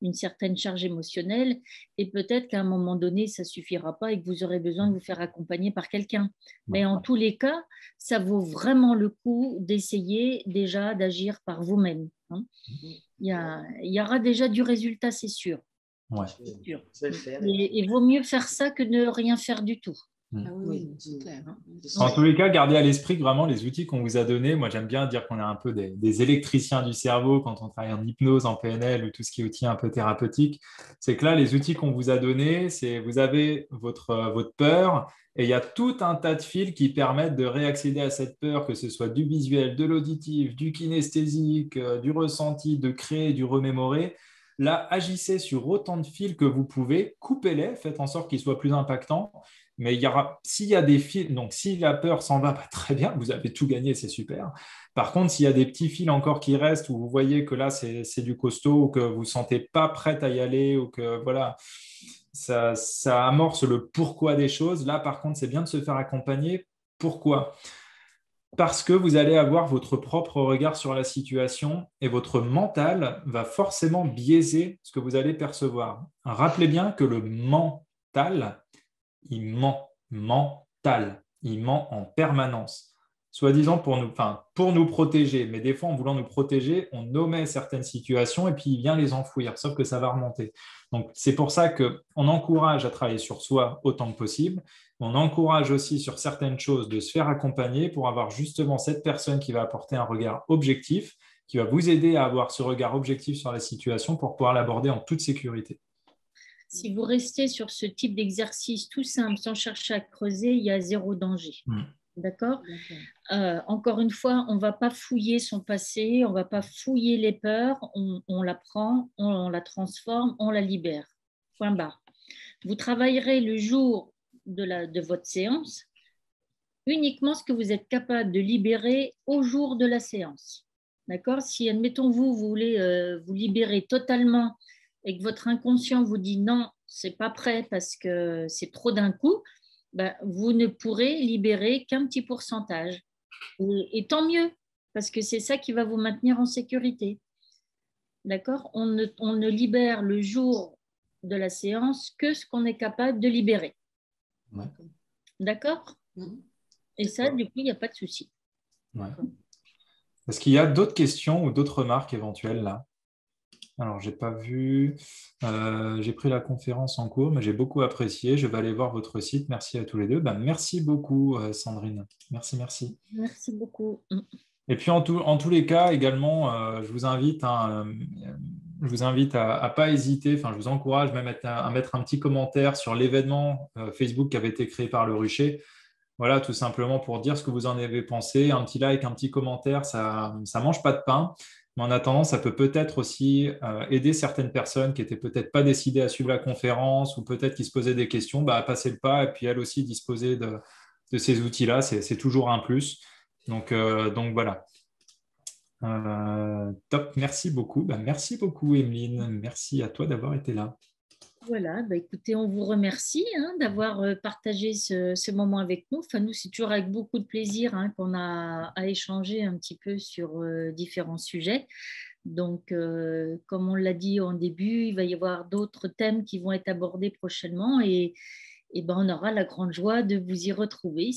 une certaine charge émotionnelle. Et peut-être qu'à un moment donné, ça ne suffira pas et que vous aurez besoin de vous faire accompagner par quelqu'un. Mais en tous les cas, ça vaut vraiment le coup d'essayer déjà d'agir par vous-même, hein. Il y aura déjà du résultat, c'est sûr. Ouais. Et vaut mieux faire ça que ne rien faire du tout. C'est clair. En tous les cas, gardez à l'esprit que vraiment les outils qu'on vous a donnés, moi j'aime bien dire qu'on est un peu des électriciens du cerveau quand on travaille en hypnose, en PNL ou tout ce qui est outils un peu thérapeutique. C'est que là, les outils qu'on vous a donnés, c'est vous avez votre peur et il y a tout un tas de fils qui permettent de réaccéder à cette peur, que ce soit du visuel, de l'auditif, du kinesthésique, du ressenti, de créer, du remémorer. Là, agissez sur autant de fils que vous pouvez, coupez-les, faites en sorte qu'ils soient plus impactants. Mais s'il y a des fils, donc si la peur s'en va, très bien, vous avez tout gagné, c'est super. Par contre, s'il y a des petits fils encore qui restent, où vous voyez que là, c'est du costaud, ou que vous ne sentez pas prête à y aller, ou que voilà, ça amorce le pourquoi des choses, là, par contre, c'est bien de se faire accompagner. Pourquoi ? Parce que vous allez avoir votre propre regard sur la situation et votre mental va forcément biaiser ce que vous allez percevoir. Rappelez bien que le mental, il ment en permanence. Soi-disant pour nous protéger, mais des fois en voulant nous protéger, on omet certaines situations et puis il vient les enfouir, sauf que ça va remonter. Donc c'est pour ça qu'on encourage à travailler sur soi autant que possible. On encourage aussi sur certaines choses de se faire accompagner pour avoir justement cette personne qui va apporter un regard objectif, qui va vous aider à avoir ce regard objectif sur la situation pour pouvoir l'aborder en toute sécurité. Si vous restez sur ce type d'exercice tout simple, sans chercher à creuser, il y a zéro danger. D'accord ? Encore une fois, on ne va pas fouiller son passé, on ne va pas fouiller les peurs, on la prend, on la transforme, on la libère. Point barre. Vous travaillerez le jour de votre séance uniquement ce que vous êtes capable de libérer au jour de la séance. D'accord ? Si, admettons, vous voulez vous libérer totalement et que votre inconscient vous dit non, ce n'est pas prêt parce que c'est trop d'un coup, vous ne pourrez libérer qu'un petit pourcentage. Et tant mieux, parce que c'est ça qui va vous maintenir en sécurité. D'accord ? On ne libère le jour de la séance que ce qu'on est capable de libérer. Ouais. D'accord ? Et ça, du coup, il n'y a pas de souci. Ouais. Est-ce qu'il y a d'autres questions ou d'autres remarques éventuelles là ? Alors, je n'ai pas vu. J'ai pris la conférence en cours, mais j'ai beaucoup apprécié. Je vais aller voir votre site. Merci à tous les deux. Merci beaucoup, Sandrine. Merci. Merci beaucoup. Et puis, en tous les cas, également, je vous invite, je vous invite à ne pas hésiter, enfin, je vous encourage même à mettre un petit commentaire sur l'événement Facebook qui avait été créé par le Rucher. Voilà, tout simplement pour dire ce que vous en avez pensé. Un petit like, un petit commentaire, ça ne mange pas de pain. Mais en attendant, ça peut peut-être aussi aider certaines personnes qui n'étaient peut-être pas décidées à suivre la conférence ou peut-être qui se posaient des questions, à passer le pas et puis elles aussi disposer de ces outils-là. C'est toujours un plus. Donc voilà. Top, merci beaucoup. Merci beaucoup, Emeline. Merci à toi d'avoir été là. Voilà, écoutez, on vous remercie d'avoir partagé ce moment avec nous. Enfin, nous, c'est toujours avec beaucoup de plaisir qu'on a à échanger un petit peu sur différents sujets. Donc, comme on l'a dit en début, il va y avoir d'autres thèmes qui vont être abordés prochainement et on aura la grande joie de vous y retrouver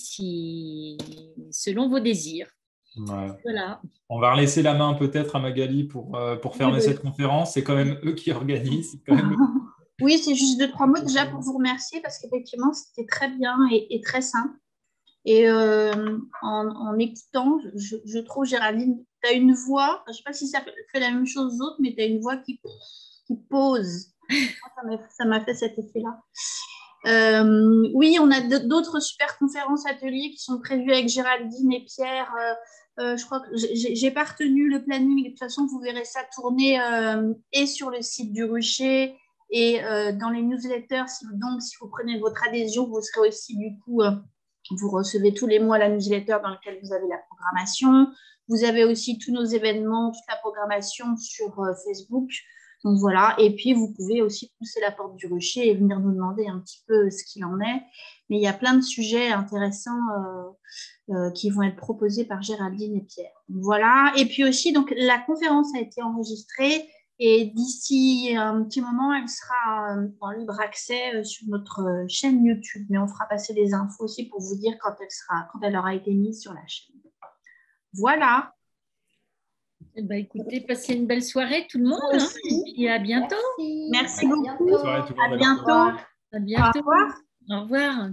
selon vos désirs. Ouais. Voilà. On va relaisser la main peut-être à Magali pour fermer cette conférence. C'est quand même eux qui organisent. Oui, c'est juste 2-3 mots déjà pour vous remercier parce qu'effectivement, c'était très bien et très simple. Et en écoutant, je trouve, Géraldine, tu as une voix, je ne sais pas si ça fait la même chose aux autres, mais tu as une voix qui pose. Ça m'a fait cet effet-là. Oui, on a d'autres super conférences, ateliers qui sont prévus avec Géraldine et Pierre. Je crois que j'ai pas retenu le planning, mais de toute façon, vous verrez ça tourner et sur le site du Rucher et dans les newsletters. Donc, si vous prenez votre adhésion, vous serez aussi du coup, vous recevez tous les mois la newsletter dans laquelle vous avez la programmation. Vous avez aussi tous nos événements, toute la programmation sur Facebook. Donc voilà, et puis vous pouvez aussi pousser la porte du Rucher et venir nous demander un petit peu ce qu'il en est. Mais il y a plein de sujets intéressants qui vont être proposés par Géraldine et Pierre. Donc voilà, et puis aussi, donc, la conférence a été enregistrée et d'ici un petit moment, elle sera en libre accès sur notre chaîne YouTube. Mais on fera passer des infos aussi pour vous dire quand elle aura été mise sur la chaîne. Voilà. Écoutez, passez une belle soirée tout le monde et à bientôt. Merci beaucoup. Bonne soirée tout le monde. À bientôt. À bientôt. Au revoir. Au revoir.